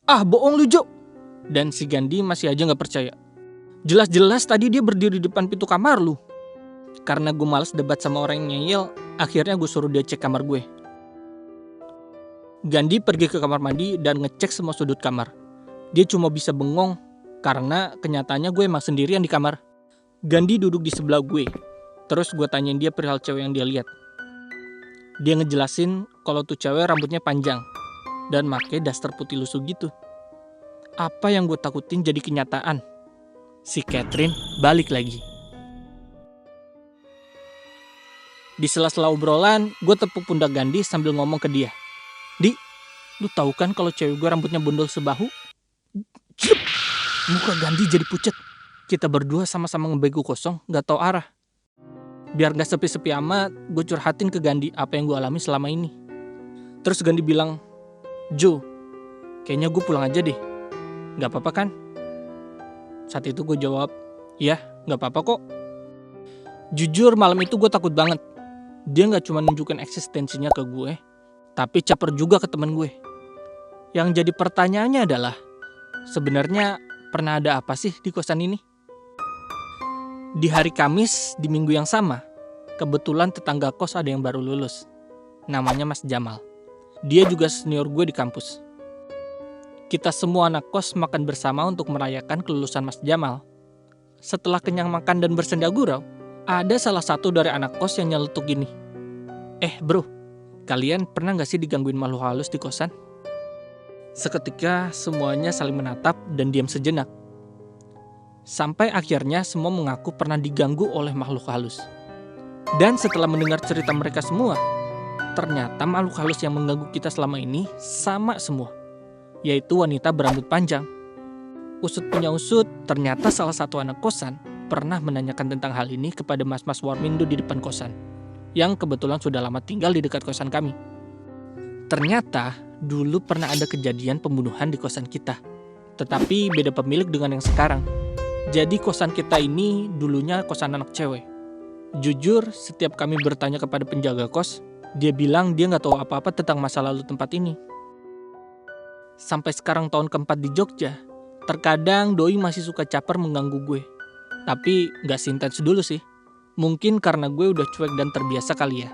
Ah, bohong lu Jo. Dan si Gandhi masih aja gak percaya. Jelas-jelas tadi dia berdiri di depan pintu kamar lu. Karena gue males debat sama orang yang ngeyel, akhirnya gue suruh dia cek kamar gue. Gandhi pergi ke kamar mandi dan ngecek semua sudut kamar. Dia cuma bisa bengong karena kenyataannya gue emang sendirian di kamar. Gandhi duduk di sebelah gue. Terus gue tanyain dia perihal cewek yang dia lihat. Dia ngejelasin kalau tuh cewek rambutnya panjang dan make daster putih lusuh gitu. Apa yang gue takutin jadi kenyataan. Si Catherine balik lagi. Di sela-sela obrolan, gue tepuk pundak Gandhi sambil ngomong ke dia. Di, lu tahu kan kalau cewek gue rambutnya bondol sebahu? Cip! Muka Gandhi jadi pucet. Kita berdua sama-sama ngebegu kosong, gak tahu arah. Biar gak sepi-sepi amat, gue curhatin ke Gandhi apa yang gue alami selama ini. Terus Gandhi bilang, Jo, kayaknya gue pulang aja deh. Gak apa-apa kan? Saat itu gue jawab, iya gak apa-apa kok. Jujur malam itu gue takut banget. Dia gak cuma nunjukin eksistensinya ke gue, tapi caper juga ke temen gue. Yang jadi pertanyaannya adalah, sebenarnya pernah ada apa sih di kosan ini? Di hari Kamis di minggu yang sama, kebetulan tetangga kos ada yang baru lulus. Namanya Mas Jamal. Dia juga senior gue di kampus. Kita semua anak kos makan bersama untuk merayakan kelulusan Mas Jamal. Setelah kenyang makan dan bersenda gurau, ada salah satu dari anak kos yang nyeletuk gini. Bro, kalian pernah gak sih digangguin makhluk halus di kosan? Seketika semuanya saling menatap dan diam sejenak. Sampai akhirnya semua mengaku pernah diganggu oleh makhluk halus. Dan setelah mendengar cerita mereka semua, ternyata makhluk halus yang mengganggu kita selama ini sama semua, yaitu wanita berambut panjang. Usut punya usut, ternyata salah satu anak kosan pernah menanyakan tentang hal ini kepada mas-mas Warmindo di depan kosan, yang kebetulan sudah lama tinggal di dekat kosan kami. Ternyata dulu pernah ada kejadian pembunuhan di kosan kita, tetapi beda pemilik dengan yang sekarang. Jadi kosan kita ini dulunya kosan anak cewek. Jujur, setiap kami bertanya kepada penjaga kos, dia bilang dia nggak tahu apa-apa tentang masa lalu tempat ini. Sampai sekarang tahun keempat di Jogja, terkadang doi masih suka caper mengganggu gue. Tapi nggak seintens dulu sih. Mungkin karena gue udah cuek dan terbiasa kali ya.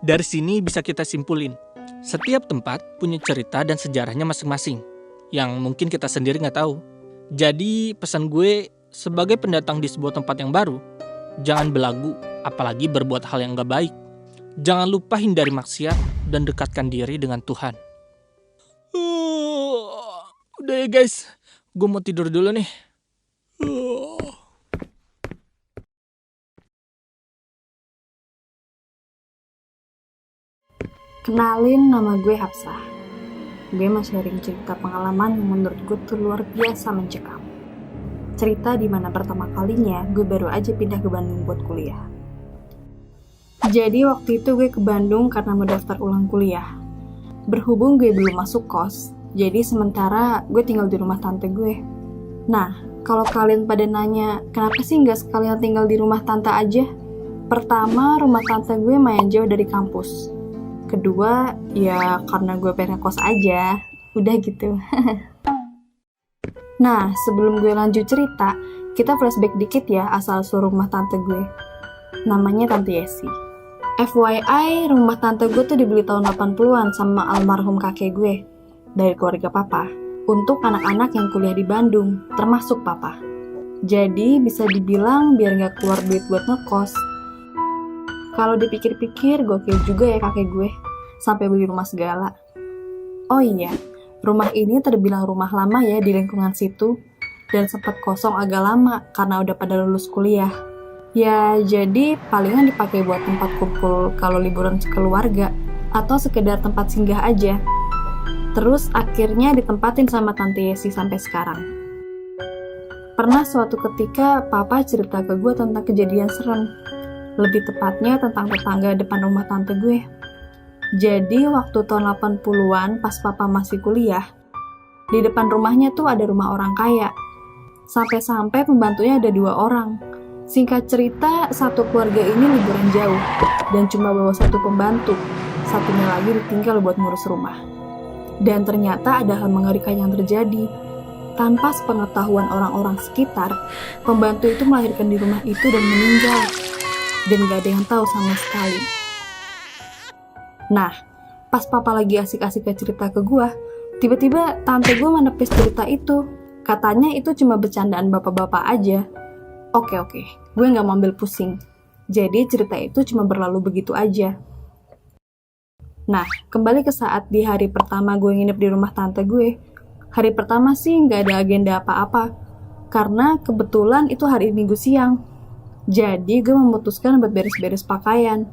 Dari sini bisa kita simpulin, setiap tempat punya cerita dan sejarahnya masing-masing, yang mungkin kita sendiri nggak tahu. Jadi pesan gue sebagai pendatang di sebuah tempat yang baru, jangan belagu, apalagi berbuat hal yang nggak baik. Jangan lupa hindari maksiat dan dekatkan diri dengan Tuhan. Udah ya guys, gue mau tidur dulu nih. Kenalin, nama gue Hapsah. Gue mau sharing cerita pengalaman yang menurut gue tuh luar biasa mencekam. Cerita di mana pertama kalinya gue baru aja pindah ke Bandung buat kuliah. Jadi waktu itu gue ke Bandung karena mau daftar ulang kuliah. Berhubung gue belum masuk kos, jadi sementara gue tinggal di rumah tante gue. Nah, kalau kalian pada nanya, kenapa sih nggak sekalian tinggal di rumah tante aja? Pertama, rumah tante gue lumayan jauh dari kampus. Kedua, ya karena gue pengen kos aja. Udah gitu. Nah, sebelum gue lanjut cerita, kita flashback dikit ya asal-usul rumah tante gue. Namanya Tante Yesi. FYI, rumah tante gue tuh dibeli tahun 80-an sama almarhum kakek gue dari keluarga papa untuk anak-anak yang kuliah di Bandung, termasuk papa. Jadi bisa dibilang biar nggak keluar duit buat ngekos. Kalau dipikir-pikir, gokil juga ya kakek gue, sampai beli rumah segala. Oh iya, rumah ini terbilang rumah lama ya di lingkungan situ, dan sempat kosong agak lama karena udah pada lulus kuliah. Ya, jadi palingan dipakai buat tempat kumpul kalau liburan keluarga, atau sekedar tempat singgah aja. Terus akhirnya ditempatin sama Tante Yesi sampai sekarang. Pernah suatu ketika papa cerita ke gue tentang kejadian serem. Lebih tepatnya tentang tetangga depan rumah tante gue. Jadi waktu tahun 80-an pas papa masih kuliah, di depan rumahnya tuh ada rumah orang kaya. Sampai-sampai pembantunya ada 2 orang. Singkat cerita, satu keluarga ini liburan jauh dan cuma bawa 1 pembantu. Satunya lagi ditinggal buat ngurus rumah. Dan ternyata ada hal mengerikan yang terjadi. Tanpa sepengetahuan orang-orang sekitar, pembantu itu melahirkan di rumah itu dan meninggal. Dan gak ada yang tahu sama sekali. Nah, pas papa lagi asik-asik cerita ke gue, tiba-tiba tante gue menepis cerita itu. Katanya itu cuma bercandaan bapak-bapak aja. Oke, gue gak mau ambil pusing. Jadi cerita itu cuma berlalu begitu aja. Nah, kembali ke saat di hari pertama gue nginep di rumah tante gue. Hari pertama sih gak ada agenda apa-apa. Karena kebetulan itu hari Minggu siang. Jadi gue memutuskan buat beres-beres pakaian.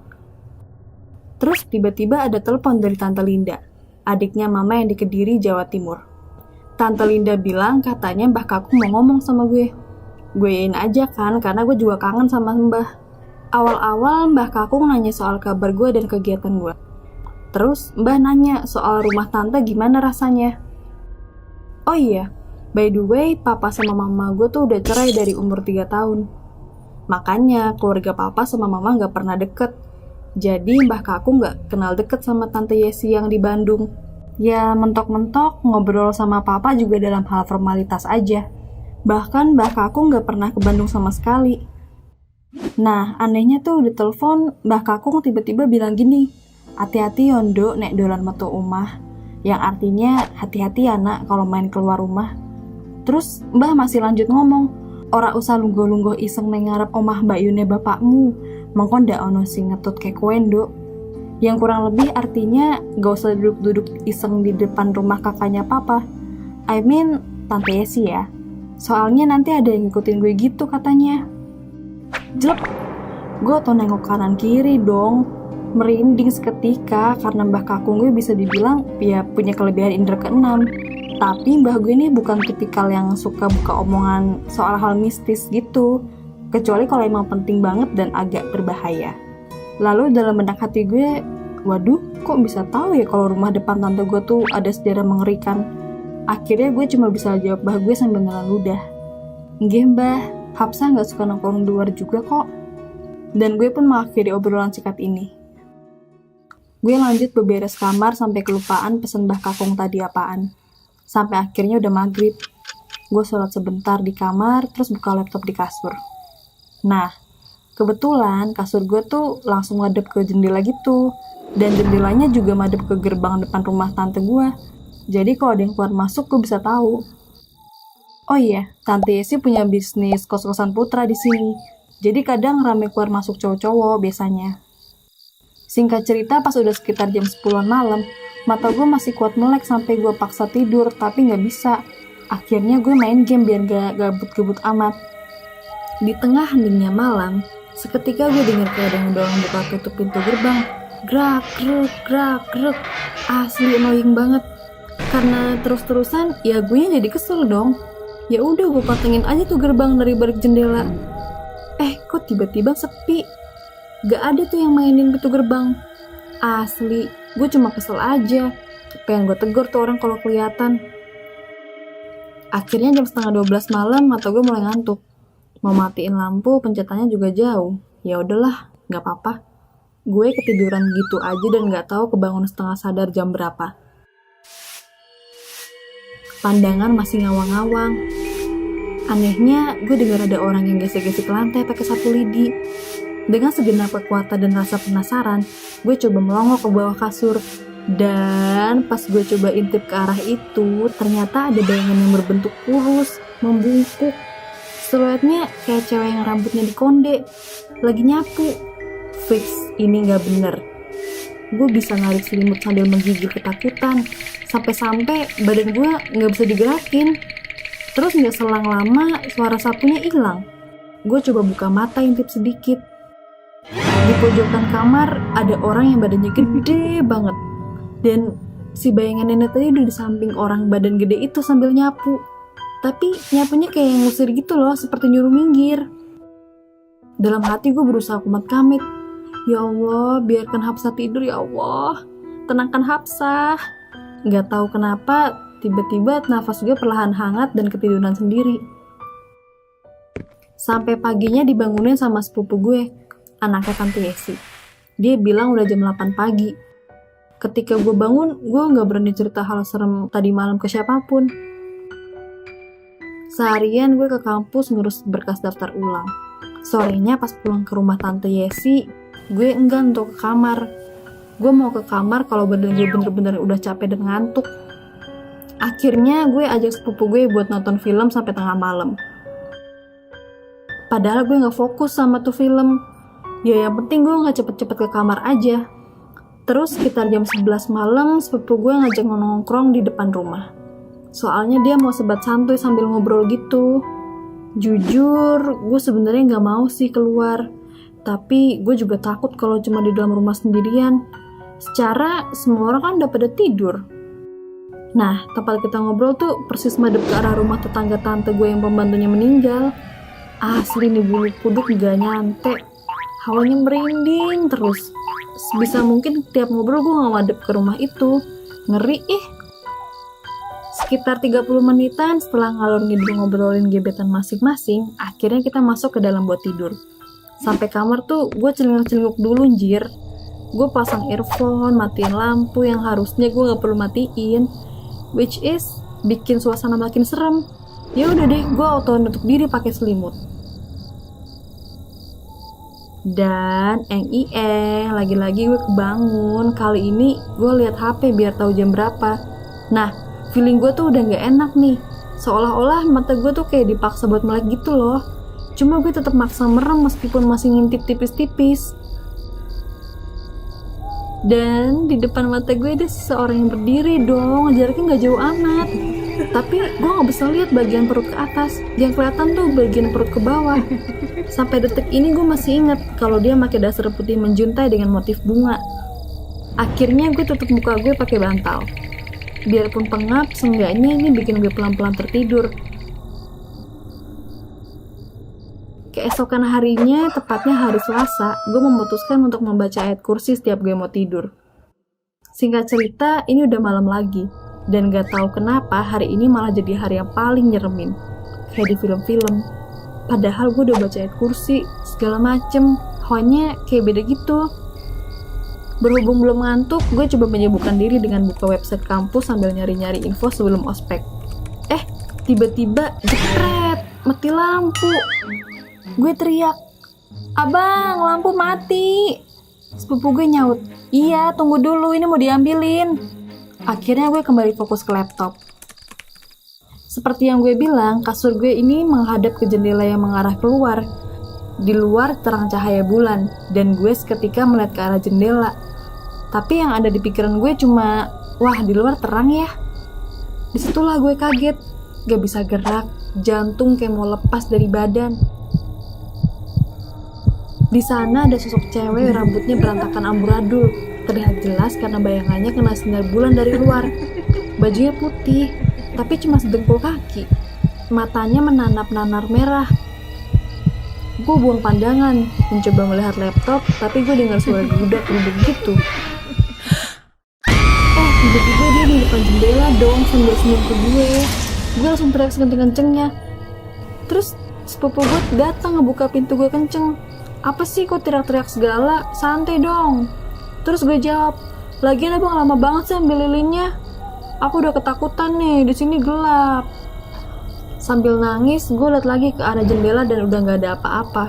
Terus tiba-tiba ada telepon dari Tante Linda, adiknya mama yang di Kediri, Jawa Timur. Tante Linda bilang katanya Mbah Kakung mau ngomong sama gue. Gue yain aja kan, karena gue juga kangen sama Mbah. Awal-awal Mbah Kakung nanya soal kabar gue dan kegiatan gue. Terus Mbah nanya soal rumah tante gimana rasanya. Oh iya, by the way, papa sama mama gue tuh udah cerai dari umur 3 tahun. Makanya keluarga papa sama mama gak pernah deket. Jadi Mbah Kakung gak kenal deket sama Tante Yesi yang di Bandung. Ya mentok-mentok ngobrol sama papa juga dalam hal formalitas aja. Bahkan Mbah Kakung gak pernah ke Bandung sama sekali. Nah anehnya tuh di telepon Mbah Kakung tiba-tiba bilang gini, hati-hati yondo nek dolan metu omah. Yang artinya hati-hati ya nak kalau main keluar rumah. Terus Mbah masih lanjut ngomong, ora usah lungguh-lungguh iseng neng ngarep omah Mbak Yune bapakmu, mengko ndak ono sing ngetut kek kowe nduk. Yang kurang lebih artinya gak usah duduk-duduk iseng di depan rumah kakaknya papa. I mean Tante Yesi ya. Soalnya nanti ada yang ngikutin gue gitu katanya. Jelek. Gue tuh nengok kanan kiri dong. Merinding seketika karena Mbah Kakung gue bisa dibilang ya punya kelebihan indera keenam. Tapi mbah gue ini bukan tipikal yang suka buka omongan soal hal mistis gitu. Kecuali kalau emang penting banget dan agak berbahaya. Lalu dalam benak hati gue, waduh kok bisa tahu ya kalau rumah depan tante gue tuh ada sejarah mengerikan. Akhirnya gue cuma bisa jawab bah gue sambil nelan ludah. Nggih mbah, Hapsah gak suka nongkrong di luar juga kok. Dan gue pun mengakhiri obrolan singkat ini. Gue lanjut beberes kamar sampai kelupaan pesen Mbah Kakung tadi apaan. Sampai akhirnya udah maghrib. Gue sholat sebentar di kamar, terus buka laptop di kasur. Nah, kebetulan kasur gue tuh langsung ngadep ke jendela gitu. Dan jendelanya juga madep ke gerbang depan rumah tante gue. Jadi kalau ada yang keluar masuk, gue bisa tahu. Oh iya, Tante Yesi punya bisnis kos-kosan putra di sini. Jadi kadang rame keluar masuk cowok-cowok biasanya. Singkat cerita, pas udah sekitar jam 10-an malam, mata gue masih kuat melek sampai gue paksa tidur, tapi nggak bisa. Akhirnya gue main game biar gak gabut-gabut amat. Di tengah heningnya malam, seketika gue dengar kayak ada yang dorong buka tutup pintu gerbang. Grak, grek. Asli annoying banget. Karena terus-terusan, ya gue jadi kesel dong. Ya udah gue patengin aja tuh gerbang dari balik jendela. Kok tiba-tiba sepi? Gak ada tuh yang mainin pintu gerbang. Asli, gue cuma kesel aja. Pengen gue tegur tuh orang kalau kelihatan. Akhirnya jam setengah 12 malam, mata gue mulai ngantuk. Mau matiin lampu, pencetannya juga jauh. Ya udahlah, gak apa-apa. Gue ketiduran gitu aja dan gak tahu kebangun setengah sadar jam berapa. Pandangan masih ngawang-ngawang. Anehnya, gue dengar ada orang yang gesek-gesek lantai pakai sapu lidi. Dengan segenap kekuatan dan rasa penasaran, gue coba melongo ke bawah kasur. Dan pas gue coba intip ke arah itu, ternyata ada bayangan yang berbentuk kurus, membungkuk. Siluetnya kayak cewek yang rambutnya dikonde, lagi nyapu. Fix, ini gak bener. Gue bisa narik selimut sambil menggigil ketakutan. Sampai-sampai badan gue gak bisa digerakin. Terus gak selang lama, suara sapunya hilang. Gue coba buka mata intip sedikit. Di pojokan kamar ada orang yang badannya gede banget. Dan si bayangan nenek tadi udah di samping orang badan gede itu sambil nyapu. Tapi nyapunya kayak yang ngusir gitu loh, seperti nyuruh minggir. Dalam hati gue berusaha kumat kamit. Ya Allah, biarkan Hapsah tidur ya Allah. Tenangkan Hapsah. Gak tahu kenapa, tiba-tiba nafas gue perlahan hangat dan ketiduran sendiri. Sampai paginya dibangunin sama sepupu gue, anaknya Tante Yesi. Dia bilang udah jam 8 pagi. Ketika gue bangun, gue gak berani cerita hal serem tadi malam ke siapapun. Seharian gue ke kampus ngurus berkas daftar ulang. Sorenya pas pulang ke rumah Tante Yesi, gue enggan untuk ke kamar. Gue mau ke kamar kalau badan gue bener-bener udah capek dan ngantuk. Akhirnya gue ajak sepupu gue buat nonton film sampai tengah malam. Padahal gue gak fokus sama tuh film. Ya yang penting gue gak cepet-cepet ke kamar aja. Terus sekitar jam 11 malam, sepupu gue ngajak nongkrong di depan rumah. Soalnya dia mau sebat santuy sambil ngobrol gitu. Jujur, gue sebenarnya gak mau sih keluar. Tapi gue juga takut kalau cuma di dalam rumah sendirian. Secara semua orang kan udah pada tidur. Nah, tempat kita ngobrol tuh persis madep ke arah rumah tetangga tante gue yang pembantunya meninggal. Asli nih bulu kuduk gak nyante. Hawanya merinding terus. Sebisa mungkin tiap ngobrol gue gak madep ke rumah itu. Ngeri Sekitar 30 menitan setelah ngalor ngidul ngobrolin gebetan masing-masing, akhirnya kita masuk ke dalam buat tidur. Sampai kamar tuh gue celinguk-celinguk dulu anjir. Gue pasang earphone, matiin lampu yang harusnya gue gak perlu matiin. Which is bikin suasana makin serem. Ya udah deh, gue auto nutup diri pakai selimut. Dan lagi-lagi gue kebangun. Kali ini gue lihat HP biar tahu jam berapa. Nah, feeling gue tuh udah gak enak nih. Seolah-olah mata gue tuh kayak dipaksa buat melek gitu loh. Cuma gue tetap maksa merem meskipun masih ngintip tipis-tipis. Dan di depan mata gue ada seseorang yang berdiri dong. Jaraknya gak jauh amat. Tapi gue gak bisa lihat bagian perut ke atas. Yang kelihatan tuh bagian perut ke bawah. Sampai detik ini gue masih inget kalau dia pakai dasar putih menjuntai dengan motif bunga. Akhirnya gue tutup muka gue pakai bantal. Biarpun pengap, seenggaknya ini bikin gue pelan-pelan tertidur. Keesokan harinya, tepatnya hari Selasa, gue memutuskan untuk membaca ayat kursi setiap gue mau tidur. Singkat cerita, ini udah malam lagi. Dan gak tahu kenapa hari ini malah jadi hari yang paling nyeremin. Kayak di film-film. Padahal gue udah baca ayat kursi, segala macem. Hawanya kayak beda gitu. Berhubung belum ngantuk, gue coba menyibukkan diri dengan buka website kampus sambil nyari-nyari info sebelum ospek. Tiba-tiba jepret, mati lampu. Gue teriak, "Abang, lampu mati." Sepupu gue nyaut, "Iya, tunggu dulu, ini mau diambilin." Akhirnya gue kembali fokus ke laptop. Seperti yang gue bilang, kasur gue ini menghadap ke jendela yang mengarah keluar. Di luar terang cahaya bulan, dan gue seketika melihat ke arah jendela. Tapi yang ada di pikiran gue cuma, wah di luar terang ya. Disitulah gue kaget, gak bisa gerak, jantung kayak mau lepas dari badan. Di sana ada sosok cewek rambutnya berantakan amburadul, terlihat jelas karena bayangannya kena sinar bulan dari luar. Bajunya putih, tapi cuma sedengkul kaki. Matanya menanap-nanar merah. Gue buang pandangan, mencoba melihat laptop, tapi gue dengar suara geruduk-geruduk gitu. Tiba-tiba dia di depan jendela dong, sambil senyum ke gue. Gue langsung teriak sekenceng-kencengnya. Terus sepupu gue datang ngebuka pintu gue kenceng. "Apa sih kok teriak-teriak segala? Santai dong." Terus gue jawab, "Lagian abang lama banget sih ambil lilinnya. Aku udah ketakutan nih, di sini gelap." Sambil nangis, gue liat lagi ke arah jendela dan udah gak ada apa-apa.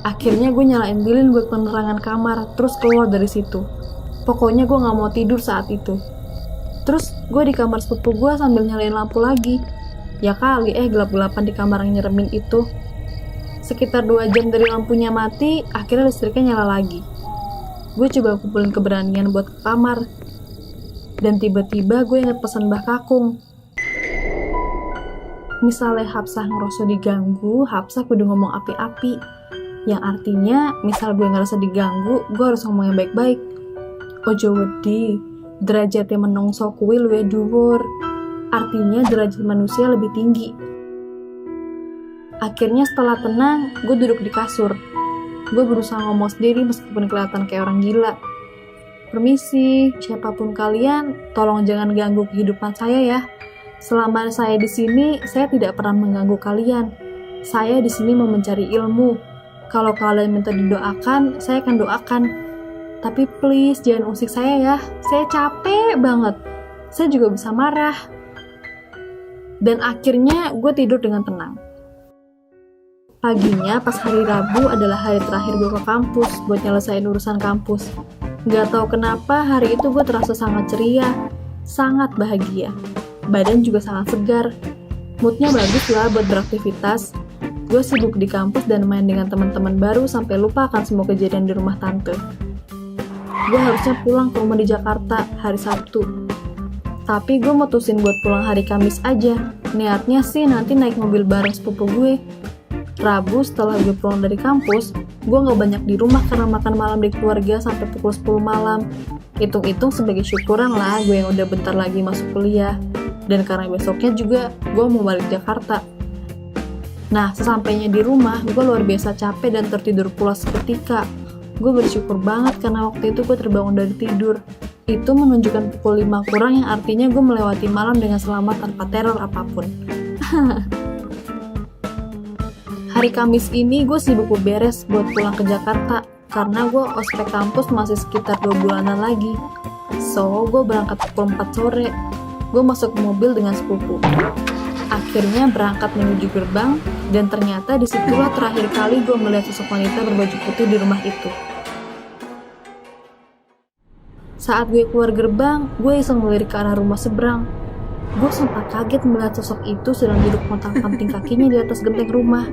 Akhirnya gue nyalain lilin buat penerangan kamar, terus keluar dari situ. Pokoknya gue gak mau tidur saat itu. Terus gue di kamar sepupu gue sambil nyalain lampu lagi. Ya kali gelap-gelapan di kamar yang nyeremin itu. Sekitar 2 jam dari lampunya mati, akhirnya listriknya nyala lagi. Gue coba kumpulin keberanian buat ke kamar. Dan tiba-tiba gue inget pesan Mbah Kakung. Misalnya Hapsah ngerasa diganggu, Hapsah kudu ngomong api-api. Yang artinya, misal gue ngerasa diganggu, gue harus ngomong yang baik-baik. Ojo wedi, derajatnya menungso kuwi luwih dhuwur. Artinya derajat manusia lebih tinggi. Akhirnya setelah tenang, gue duduk di kasur. Gue berusaha ngomong sendiri meskipun kelihatan kayak orang gila. "Permisi, siapapun kalian, tolong jangan ganggu kehidupan saya ya. Selama saya di sini, saya tidak pernah mengganggu kalian. Saya di sini mau mencari ilmu. Kalau kalian minta didoakan, saya akan doakan. Tapi please jangan usik saya ya. Saya capek banget. Saya juga bisa marah." Dan akhirnya gue tidur dengan tenang. Paginya pas hari Rabu adalah hari terakhir gue ke kampus buat nyelesain urusan kampus. Gak tau kenapa hari itu gue terasa sangat ceria, sangat bahagia. Badan juga sangat segar. Moodnya bagus lah buat beraktivitas. Gue sibuk di kampus dan main dengan teman-teman baru sampai lupa akan semua kejadian di rumah tante. Gue harusnya pulang ke rumah di Jakarta hari Sabtu. Tapi gue mutusin buat pulang hari Kamis aja. Niatnya sih nanti naik mobil bareng sepupu gue. Rabu setelah gue pulang dari kampus, gue gak banyak di rumah karena makan malam di keluarga sampai pukul 10 malam. Hitung-hitung sebagai syukuran lah gue yang udah bentar lagi masuk kuliah. Dan karena besoknya juga gue mau balik Jakarta. Nah, sesampainya di rumah, gue luar biasa capek dan tertidur pulas seketika. Gue bersyukur banget karena waktu itu gue terbangun dari tidur. Itu menunjukkan pukul 5 kurang yang artinya gue melewati malam dengan selamat tanpa teror apapun. Hari Kamis ini gue sibuk beres buat pulang ke Jakarta karena gue ospek kampus masih sekitar 2 bulanan lagi. So, gue berangkat pukul 4 sore. Gue masuk ke mobil dengan sepupu. Akhirnya berangkat menuju gerbang, dan ternyata disitulah terakhir kali gue melihat sosok wanita berbaju putih di rumah itu. Saat gue keluar gerbang, gue iseng melirik ke arah rumah seberang. Gue sempat kaget melihat sosok itu sedang duduk pontang-panting kakinya di atas genteng rumah.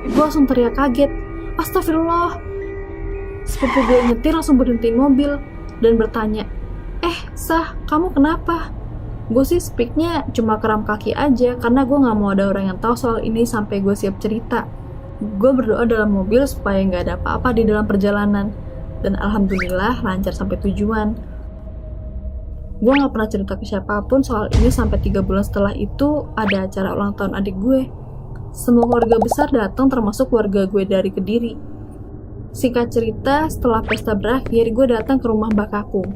Gue langsung teriak kaget, "Astagfirullah!" Sepupu gue nyetir langsung berhentiin mobil dan bertanya, Sah, kamu kenapa?" Gue sih speaknya cuma keram kaki aja karena gue gak mau ada orang yang tahu soal ini sampai gue siap cerita. Gue berdoa dalam mobil supaya gak ada apa-apa di dalam perjalanan. Dan alhamdulillah lancar sampai tujuan. Gue gak pernah cerita ke siapapun soal ini sampai 3 bulan setelah itu ada acara ulang tahun adik gue. Semua keluarga besar datang termasuk keluarga gue dari Kediri. Singkat cerita, setelah pesta berakhir, gue datang ke rumah Mbak Kakung.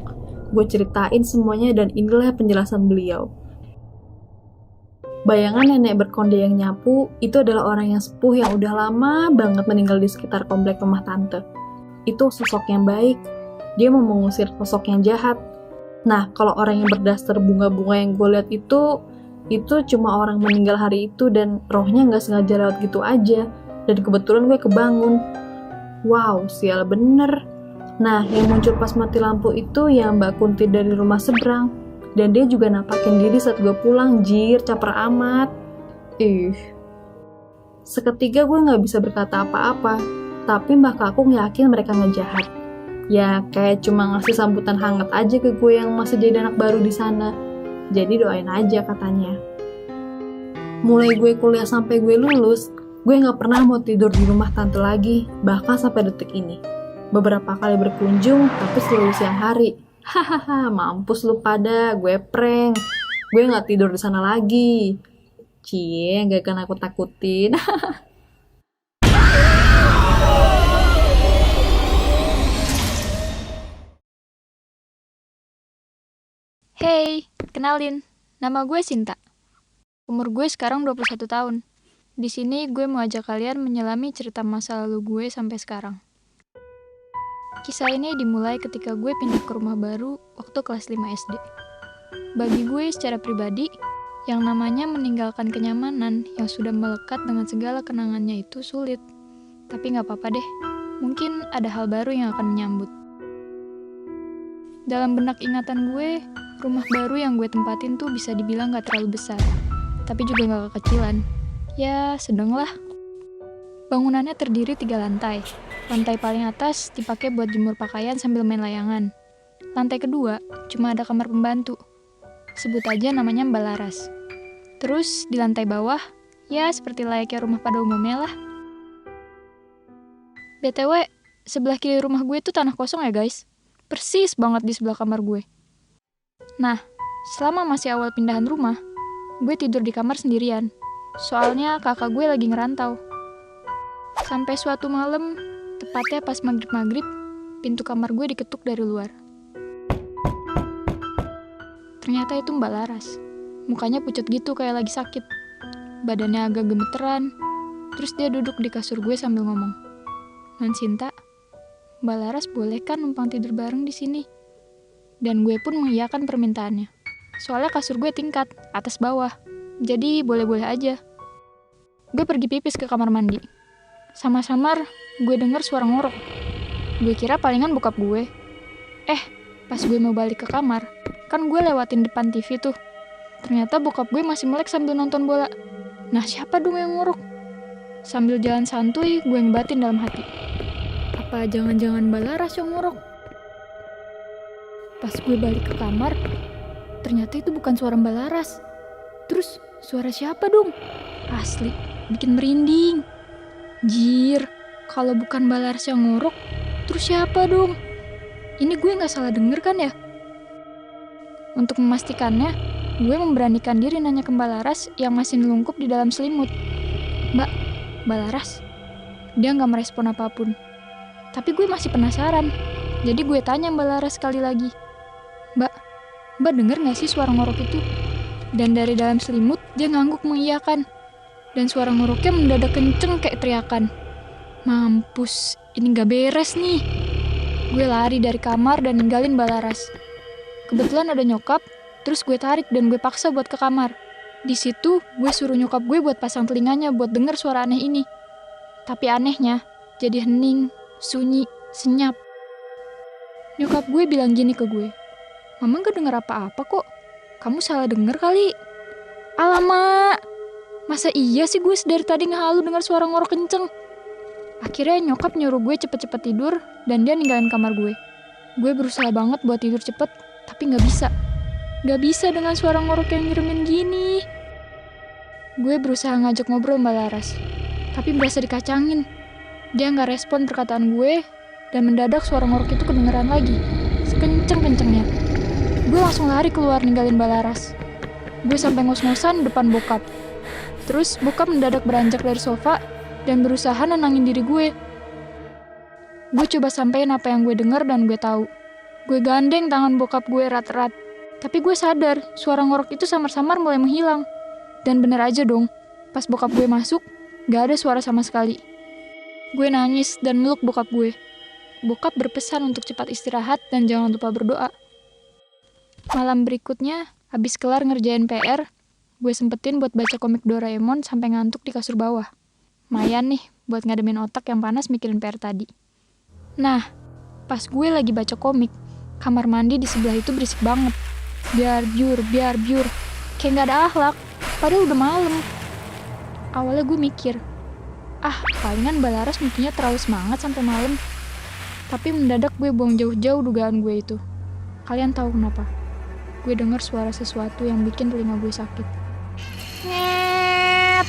Gue ceritain semuanya dan inilah penjelasan beliau. Bayangan nenek berkonde yang nyapu itu adalah orang yang sepuh yang udah lama banget meninggal di sekitar komplek rumah tante. Itu sosok yang baik. Dia mau mengusir sosok yang jahat. Nah, kalau orang yang berdaster bunga-bunga yang gue lihat itu cuma orang meninggal hari itu dan rohnya nggak sengaja lewat gitu aja. Dan kebetulan gue kebangun. Wow, sial bener. Nah, yang muncul pas mati lampu itu yang Mbak Kunti dari rumah seberang. Dan dia juga nampakin diri saat gue pulang, jir, caper amat. Seketika gue gak bisa berkata apa-apa, tapi Mbak Kakung yakin mereka ngejahat. Ya, kayak cuma ngasih sambutan hangat aja ke gue yang masih jadi anak baru di sana. Jadi doain aja katanya. Mulai gue kuliah sampai gue lulus, gue gak pernah mau tidur di rumah tante lagi, bahkan sampai detik ini. Beberapa kali berkunjung, tapi selalu siang hari. Hahaha, mampus lu pada, gue prank. Gue gak tidur di sana lagi. Cie, gak akan aku takutin. Hey, kenalin. Nama gue Sinta. Umur gue sekarang 21 tahun. Di sini gue mau ajak kalian menyelami cerita masa lalu gue sampai sekarang. Kisah ini dimulai ketika gue pindah ke rumah baru waktu kelas 5 SD. Bagi gue secara pribadi, yang namanya meninggalkan kenyamanan yang sudah melekat dengan segala kenangannya itu sulit. Tapi gak apa-apa deh, mungkin ada hal baru yang akan menyambut. Dalam benak ingatan gue, rumah baru yang gue tempatin tuh bisa dibilang gak terlalu besar, tapi juga gak kekecilan. Ya, sedang lah. Bangunannya terdiri 3 lantai. Lantai paling atas dipakai buat jemur pakaian sambil main layangan. Lantai kedua cuma ada kamar pembantu. Sebut aja namanya Mbak Laras. Terus di lantai bawah, ya seperti layaknya rumah pada umumnya lah. BTW, sebelah kiri rumah gue tuh tanah kosong ya guys. Persis banget di sebelah kamar gue. Nah, selama masih awal pindahan rumah, gue tidur di kamar sendirian. Soalnya kakak gue lagi ngerantau. Sampai suatu malam, tepatnya pas maghrib-maghrib, pintu kamar gue diketuk dari luar. Ternyata itu Mbak Laras. Mukanya pucat gitu kayak lagi sakit. Badannya agak gemeteran. Terus dia duduk di kasur gue sambil ngomong, "Non Sinta, Mbak Laras boleh kan numpang tidur bareng di sini?" Dan gue pun mengiyakan permintaannya. Soalnya kasur gue tingkat, atas bawah. Jadi boleh-boleh aja. Gue pergi pipis ke kamar mandi. Samar-samar, gue denger suara ngorok. Gue kira palingan bokap gue. Pas gue mau balik ke kamar, kan gue lewatin depan TV tuh. Ternyata bokap gue masih melek sambil nonton bola. Nah, siapa dong yang ngorok? Sambil jalan santuy, gue ngebatin dalam hati. Apa jangan-jangan Mbak Laras yang ngorok? Pas gue balik ke kamar, ternyata itu bukan suara Mbak Laras. Terus, suara siapa dong? Asli, bikin merinding. Jir, kalau bukan Mbak Laras yang ngorok, terus siapa dong? Ini gue gak salah denger kan ya? Untuk memastikannya, gue memberanikan diri nanya ke Mbak Laras yang masih nelungkup di dalam selimut. Mbak Laras? Dia gak merespon apapun. Tapi gue masih penasaran. Jadi gue tanya Mbak Laras sekali lagi. Mbak denger gak sih suara ngorok itu? Dan dari dalam selimut, dia ngangguk mengiyakan. Dan suara ngoroknya mendadak kenceng kayak teriakan. Mampus, ini gak beres nih. Gue lari dari kamar dan ninggalin Mbak Laras. Kebetulan ada nyokap, terus gue tarik dan gue paksa buat ke kamar. Di situ, gue suruh nyokap gue buat pasang telinganya buat denger suara aneh ini. Tapi anehnya, jadi hening, sunyi, senyap. Nyokap gue bilang gini ke gue, "Mama gak denger apa-apa kok. Kamu salah denger kali." Alamak! Masa iya sih gue dari tadi ngehalu dengar suara ngorok kenceng? Akhirnya nyokap nyuruh gue cepet-cepet tidur dan dia ninggalin kamar gue. Gue berusaha banget buat tidur cepet, tapi gak bisa. Gak bisa dengan suara ngorok yang nyeremin gini. Gue berusaha ngajak ngobrol Mbak Laras, tapi berasa dikacangin. Dia gak respon perkataan gue, dan mendadak suara ngorok itu kedengeran lagi, sekenceng-kencengnya. Gue langsung lari keluar ninggalin Mbak Laras. Gue sampai ngos-ngosan depan bokap. Terus bokap mendadak beranjak dari sofa dan berusaha nenangin diri gue. Gue coba sampein apa yang gue denger dan gue tahu. Gue gandeng tangan bokap gue erat-erat. Tapi gue sadar suara ngorok itu samar-samar mulai menghilang. Dan bener aja dong, pas bokap gue masuk, gak ada suara sama sekali. Gue nangis dan meluk bokap gue. Bokap berpesan untuk cepat istirahat dan jangan lupa berdoa. Malam berikutnya, habis kelar ngerjain PR, gue sempetin buat baca komik Doraemon sampai ngantuk di kasur bawah. Mayan nih, buat ngademin otak yang panas mikirin PR tadi. Nah, pas gue lagi baca komik, kamar mandi di sebelah itu berisik banget. Biar biur, kayak gak ada akhlak, padahal udah malam. Awalnya gue mikir, palingan Balaras mungkinnya terlalu semangat sampai malam. Tapi mendadak gue buang jauh-jauh dugaan gue itu. Kalian tahu kenapa? Gue dengar suara sesuatu yang bikin telinga gue sakit. Nget!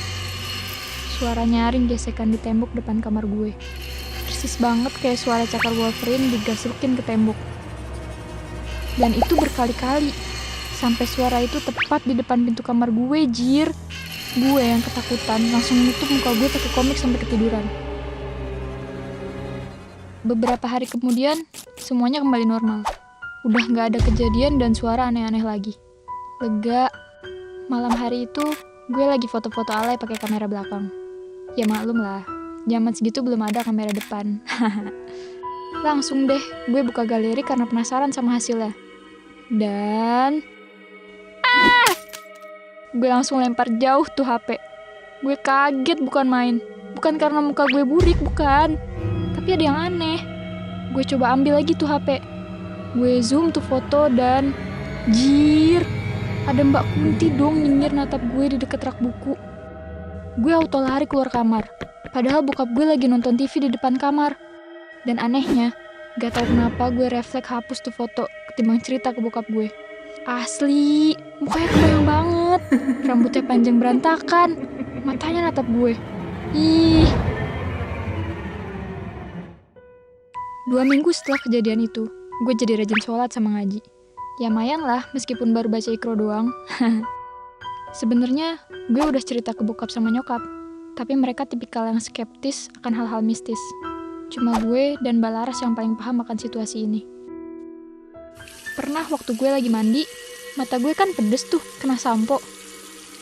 Suara nyaring gesekan di tembok depan kamar gue. Persis banget kayak suara cakar Wolverine digasukin ke tembok. Dan itu berkali-kali. Sampai suara itu tepat di depan pintu kamar gue, jir. Gue yang ketakutan langsung nutup muka gue pakai komik sampai ketiduran. Beberapa hari kemudian, semuanya kembali normal. Udah gak ada kejadian dan suara aneh-aneh lagi. Lega. Malam hari itu, gue lagi foto-foto alay pakai kamera belakang. Ya maklum lah, zaman segitu belum ada kamera depan. Langsung deh, gue buka galeri karena penasaran sama hasilnya. Dan... gue langsung lempar jauh tuh HP. Gue kaget bukan main. Bukan karena muka gue burik, bukan. Tapi ada yang aneh. Gue coba ambil lagi tuh HP. Gue zoom tuh foto dan... jir, ada Mbak Kunti dong nyinyir natap gue di deket rak buku. Gue auto lari keluar kamar. Padahal bokap gue lagi nonton TV di depan kamar. Dan anehnya, gak tau kenapa gue refleks hapus tuh foto ketimbang cerita ke bokap gue. Asli, mukanya kebayang banget. Rambutnya panjang berantakan. Matanya natap gue. Ih. 2 minggu setelah kejadian itu, gue jadi rajin sholat sama ngaji. Ya mayan lah, meskipun baru baca ikro doang. Sebenarnya gue udah cerita ke bokap sama nyokap, tapi mereka tipikal yang skeptis akan hal-hal mistis. Cuma gue dan Balaras yang paling paham akan situasi ini. Pernah waktu gue lagi mandi, mata gue kan pedes tuh, kena sampo.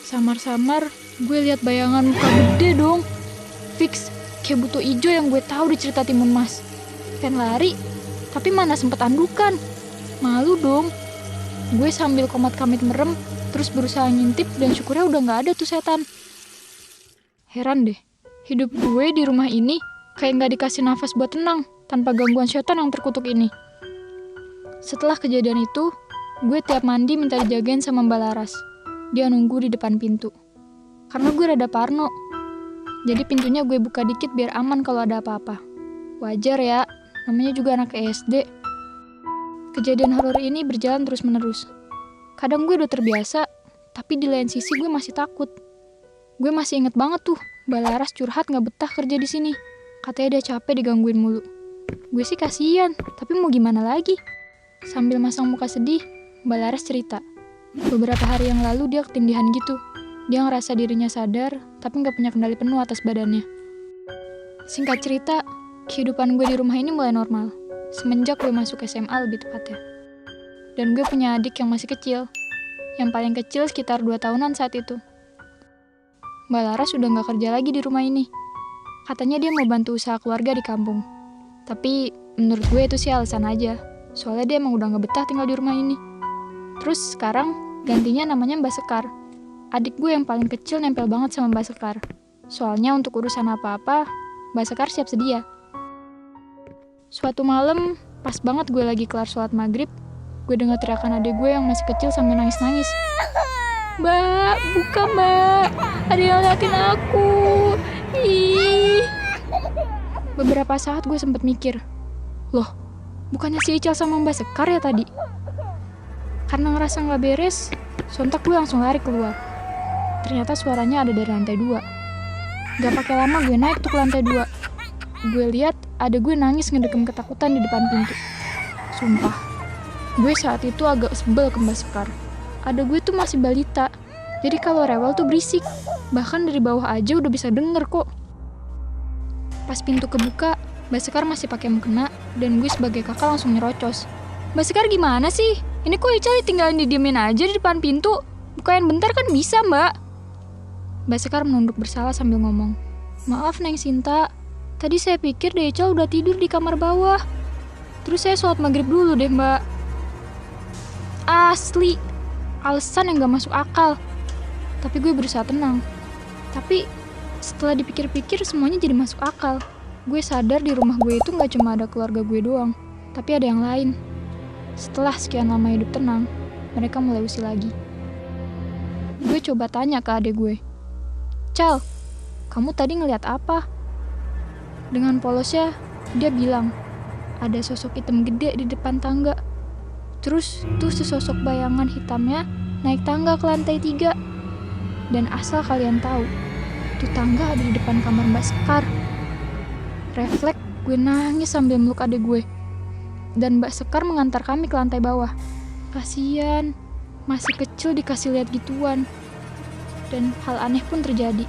Samar-samar, gue lihat bayangan muka gede dong. Fix, kayak buto ijo yang gue tahu di cerita Timun Mas. Pengen lari, tapi mana sempet andukan. Malu dong. Gue sambil komat-kamit merem, terus berusaha ngintip dan syukurnya udah gak ada tuh setan. Heran deh, hidup gue di rumah ini kayak gak dikasih nafas buat tenang tanpa gangguan setan yang terkutuk ini. Setelah kejadian itu, gue tiap mandi minta dijagain sama Mbak Laras. Dia nunggu di depan pintu. Karena gue rada parno. Jadi pintunya gue buka dikit biar aman kalau ada apa-apa. Wajar ya, namanya juga anak SD. Kejadian horor ini berjalan terus-menerus. Kadang gue udah terbiasa, tapi di lain sisi gue masih takut. Gue masih inget banget tuh, Mbak Laras curhat gak betah kerja di sini. Katanya dia capek digangguin mulu. Gue sih kasihan, tapi mau gimana lagi? Sambil masang muka sedih, Mbak Laras cerita. Beberapa hari yang lalu dia ketindihan gitu. Dia ngerasa dirinya sadar, tapi gak punya kendali penuh atas badannya. Singkat cerita, kehidupan gue di rumah ini mulai normal. Semenjak gue masuk SMA lebih tepatnya. Dan gue punya adik yang masih kecil. Yang paling kecil sekitar 2 tahunan saat itu. Mbak Laras udah gak kerja lagi di rumah ini. Katanya dia mau bantu usaha keluarga di kampung. Tapi menurut gue itu sih alasan aja. Soalnya dia emang udah gak betah tinggal di rumah ini. Terus sekarang gantinya namanya Mbak Sekar. Adik gue yang paling kecil nempel banget sama Mbak Sekar. Soalnya untuk urusan apa-apa, Mbak Sekar siap sedia. Suatu malam, pas banget gue lagi kelar sholat maghrib, gue dengar teriakan adik gue yang masih kecil sambil nangis-nangis. Mbak, buka mbak, ada yang liatin aku. Ih. Beberapa saat gue sempet mikir, loh, bukannya si Ical sama Mbak Sekar ya tadi? Karena ngerasa gak beres, sontak gue langsung lari keluar. Ternyata suaranya ada dari lantai 2. Gak pakai lama gue naik tuh ke lantai 2. Gue lihat ada gue nangis ngedegem ketakutan di depan pintu. Sumpah, gue saat itu agak sebel ke Mbak Sekar. Ada gue tuh masih balita, jadi kalau rewel tuh berisik. Bahkan dari bawah aja udah bisa denger kok. Pas pintu kebuka, Mbak Sekar masih pakai mukena dan gue sebagai kakak langsung nyerocos. Mbak Sekar gimana sih? Ini kok Ical ditinggalin didiemin aja di depan pintu? Bukain bentar kan bisa mbak? Mbak Sekar menunduk bersalah sambil ngomong, "Maaf Neng Sinta, tadi saya pikir Decel udah tidur di kamar bawah. Terus saya sholat maghrib dulu deh Mbak." Asli, alasan yang gak masuk akal. Tapi gue berusaha tenang. Tapi setelah dipikir-pikir semuanya jadi masuk akal. Gue sadar di rumah gue itu gak cuma ada keluarga gue doang, tapi ada yang lain. Setelah sekian lama hidup tenang, mereka mulai usil lagi. Gue coba tanya ke adik gue, "Cal, kamu tadi ngeliat apa?" Dengan polosnya, dia bilang, "Ada sosok hitam gede di depan tangga. Terus tuh sesosok bayangan hitamnya naik tangga ke lantai 3. Dan asal kalian tahu, tuh tangga ada di depan kamar Mbak Sekar." Refleks, gue nangis sambil meluk adik gue. Dan Mbak Sekar mengantar kami ke lantai bawah. Kasian, masih kecil dikasih lihat gituan. Dan hal aneh pun terjadi.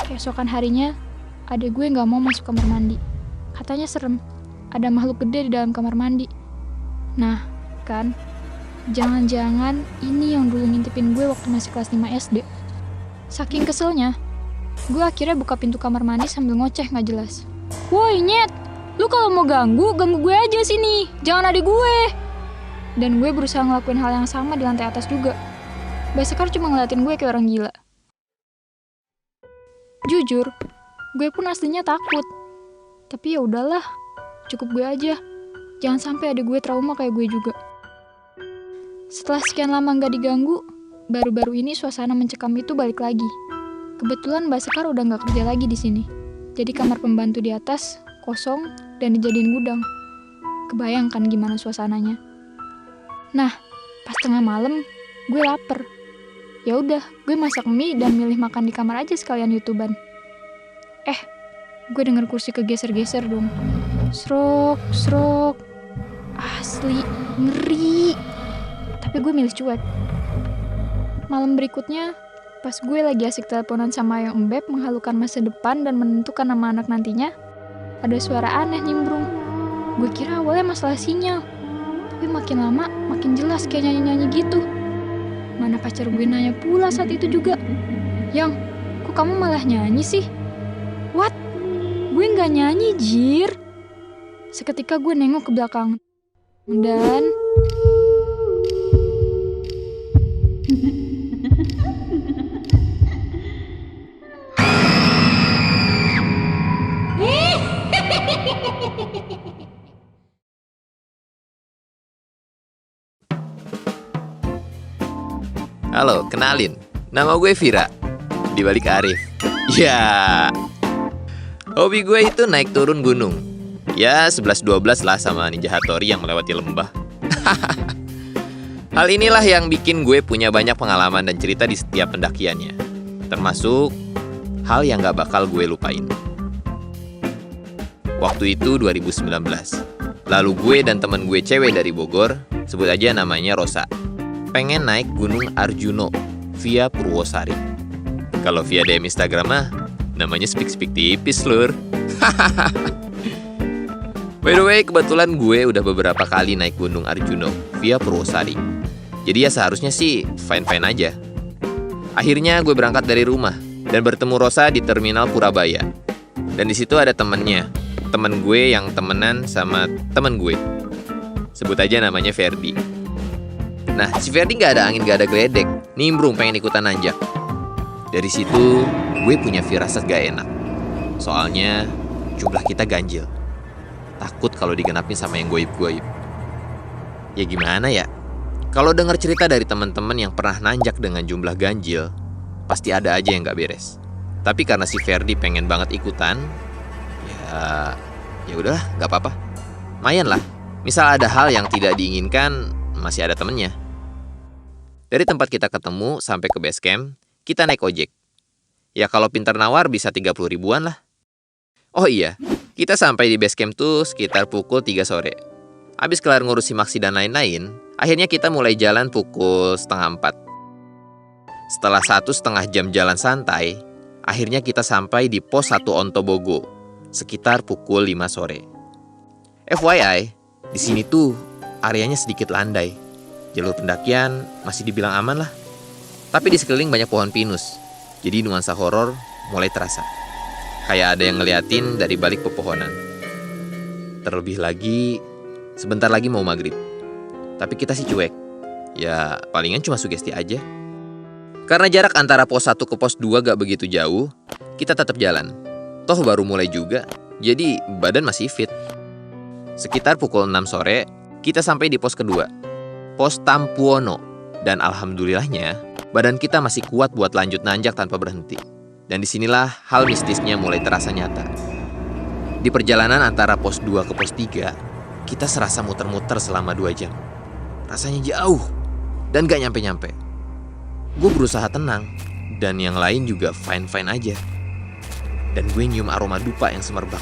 Keesokan harinya, adik gue gak mau masuk kamar mandi. Katanya serem, ada makhluk gede di dalam kamar mandi. Nah, kan, jangan-jangan ini yang dulu ngintipin gue waktu masih kelas 5 SD. Saking keselnya, gue akhirnya buka pintu kamar mandi sambil ngoceh gak jelas. "Woi nyet, lu kalau mau ganggu gue aja sini, jangan adik gue." Dan gue berusaha ngelakuin hal yang sama di lantai atas juga. Mbak Sekar cuma ngeliatin gue kayak orang gila. Jujur, gue pun aslinya takut. Tapi ya udahlah, cukup gue aja. Jangan sampai adik gue trauma kayak gue juga. Setelah sekian lama nggak diganggu, baru-baru ini suasana mencekam itu balik lagi. Kebetulan Mbak Sekar udah nggak kerja lagi di sini. Jadi kamar pembantu di atas kosong dan dijadiin gudang. Kebayangkan gimana suasananya. Nah, pas tengah malam, gue lapar. Ya udah, gue masak mie dan milih makan di kamar aja sekalian YouTubean. Gue denger kursi kegeser-geser dong. Srok, srok. Asli, ngeri. Tapi gue milih cuek. Malam berikutnya, pas gue lagi asik teleponan sama Ayang Embeb menghalukan masa depan dan menentukan nama anak nantinya, ada suara aneh nyimbrung. Gue kira awalnya masalah sinyal. Tapi makin lama, makin jelas kayak nyanyi-nyanyi gitu. Mana pacar gue nanya pula saat itu juga, "Yang, kok kamu malah nyanyi sih?" "What? Gue nggak nyanyi, Jir." Seketika gue nengok ke belakang. Dan... Halo, kenalin. Nama gue Vira. Dibalik Arif. Ya. Hobi gue itu naik turun gunung. Ya, 11-12 lah sama Ninja Hattori yang melewati lembah. Hal inilah yang bikin gue punya banyak pengalaman dan cerita di setiap pendakiannya. Termasuk hal yang gak bakal gue lupain. Waktu itu 2019. Lalu gue dan temen gue cewek dari Bogor, sebut aja namanya Rosa, pengen naik Gunung Arjuno via Purwosari. Kalau via DM Instagram mah namanya speak tipis lur. By the way, kebetulan gue udah beberapa kali naik Gunung Arjuno via Purwosari. Jadi ya seharusnya sih fine-fine aja. Akhirnya gue berangkat dari rumah dan bertemu Rosa di terminal Purabaya. Dan di situ ada temennya, temen gue yang temenan sama temen gue. Sebut aja namanya Ferdi. Nah, si Ferdi gak ada angin, gak ada geledek, nimbrung pengen ikutan nanjak. Dari situ, gue punya firasat gak enak. Soalnya, jumlah kita ganjil. Takut kalau digenapin sama yang goib-goib. Ya gimana ya? Kalau dengar cerita dari teman-teman yang pernah nanjak dengan jumlah ganjil, pasti ada aja yang gak beres. Tapi karena si Ferdi pengen banget ikutan, ya udahlah, gak apa-apa. Lumayan lah. Misal ada hal yang tidak diinginkan, masih ada temennya. Dari tempat kita ketemu sampai ke base camp, kita naik ojek. Ya kalau pintar nawar bisa 30 ribuan lah. Oh iya, kita sampai di base camp tuh sekitar pukul 3 sore. Habis kelar ngurusi maksi dan lain-lain, akhirnya kita mulai jalan pukul 3:30. Setelah 1,5 jam jalan santai, akhirnya kita sampai di pos 1 Ontobogo, sekitar pukul 5 sore. FYI, di sini tuh areanya sedikit landai. Jalur pendakian masih dibilang aman lah. Tapi di sekeliling banyak pohon pinus. Jadi nuansa horor mulai terasa. Kayak ada yang ngeliatin dari balik pepohonan. Terlebih lagi, sebentar lagi mau maghrib. Tapi kita sih cuek. Ya palingan cuma sugesti aja. Karena jarak antara pos 1 ke pos 2 gak begitu jauh, kita tetap jalan. Toh baru mulai juga, jadi badan masih fit. Sekitar pukul 6 sore, kita sampai di pos kedua, pos Tampuono. Dan alhamdulillahnya, badan kita masih kuat buat lanjut nanjak tanpa berhenti. Dan disinilah hal mistisnya mulai terasa nyata. Di perjalanan antara pos 2 ke pos 3, kita serasa muter-muter selama 2 jam. Rasanya jauh, dan gak nyampe-nyampe. Gue berusaha tenang, dan yang lain juga fine-fine aja. Dan gue nyium aroma dupa yang semerbak.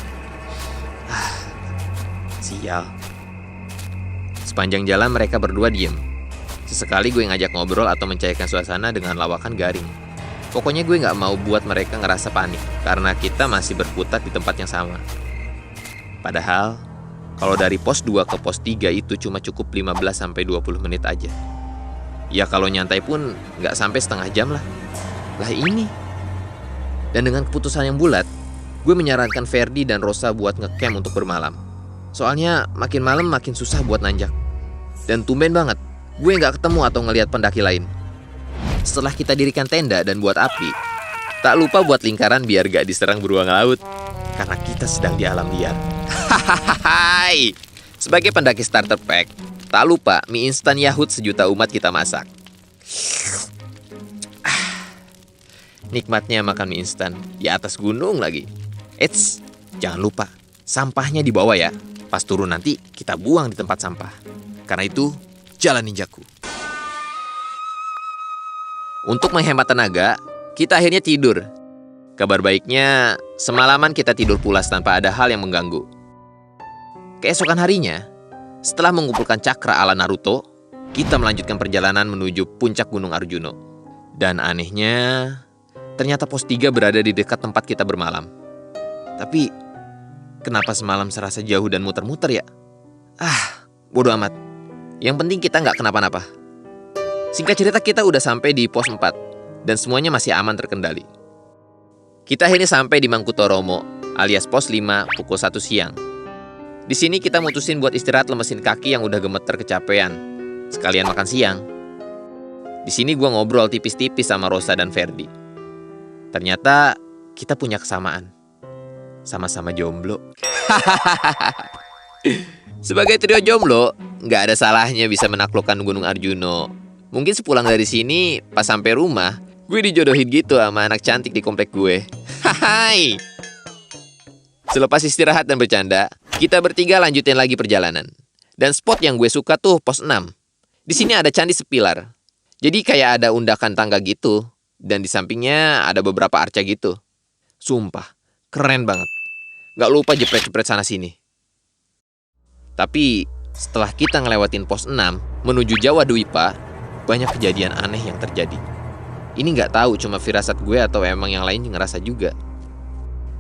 Sial. Sepanjang jalan mereka berdua diem. Sesekali gue ngajak ngobrol atau mencairkan suasana dengan lawakan garing. Pokoknya gue gak mau buat mereka ngerasa panik, karena kita masih berkutat di tempat yang sama. Padahal, kalau dari pos 2 ke pos 3 itu cuma cukup 15-20 menit aja. Ya kalau nyantai pun gak sampai setengah jam lah. Lah ini. Dan dengan keputusan yang bulat, gue menyarankan Ferdi dan Rosa buat ngecamp untuk bermalam. Soalnya makin malam makin susah buat nanjak. Dan tumben banget, gue gak ketemu atau ngelihat pendaki lain. Setelah kita dirikan tenda dan buat api, tak lupa buat lingkaran biar gak diserang beruang laut. Karena kita sedang di alam liar. Hahaha. Sebagai pendaki starter pack, tak lupa mie instan Yahut sejuta umat kita masak. Nikmatnya makan mie instan di atas gunung lagi. Eits, jangan lupa sampahnya dibawa ya. Pas turun nanti kita buang di tempat sampah. Karena itu, jalan ninjaku. Untuk menghemat tenaga, kita akhirnya tidur. Kabar baiknya, semalaman kita tidur pulas tanpa ada hal yang mengganggu. Keesokan harinya, setelah mengumpulkan cakra ala Naruto, kita melanjutkan perjalanan menuju puncak Gunung Arjuno. Dan anehnya, ternyata pos 3 berada di dekat tempat kita bermalam. Tapi, kenapa semalam serasa jauh dan muter-muter ya? Bodo amat. Yang penting kita nggak kenapa-napa. Singkat cerita kita udah sampai di pos 4, dan semuanya masih aman terkendali. Kita akhirnya sampai di Mangkutoromo, alias pos 5 pukul 1 siang. Di sini kita mutusin buat istirahat lemesin kaki yang udah gemeter kecapean. Sekalian makan siang. Di sini gua ngobrol tipis-tipis sama Rosa dan Ferdi. Ternyata kita punya kesamaan. Sama-sama jomblo. Sebagai trio jomblo, nggak ada salahnya bisa menaklukkan Gunung Arjuno. Mungkin sepulang dari sini, pas sampai rumah, gue dijodohin gitu sama anak cantik di komplek gue. Hai. Selepas istirahat dan bercanda, kita bertiga lanjutin lagi perjalanan. Dan spot yang gue suka tuh pos 6. Di sini ada candi sepilar. Jadi kayak ada undakan tangga gitu. Dan di sampingnya ada beberapa arca gitu. Sumpah, keren banget. Gak lupa jepret-jepret sana sini. Tapi setelah kita ngelewatin pos 6 menuju Jawa Dwipa, banyak kejadian aneh yang terjadi. Ini gak tahu cuma firasat gue atau emang yang lain ngerasa juga.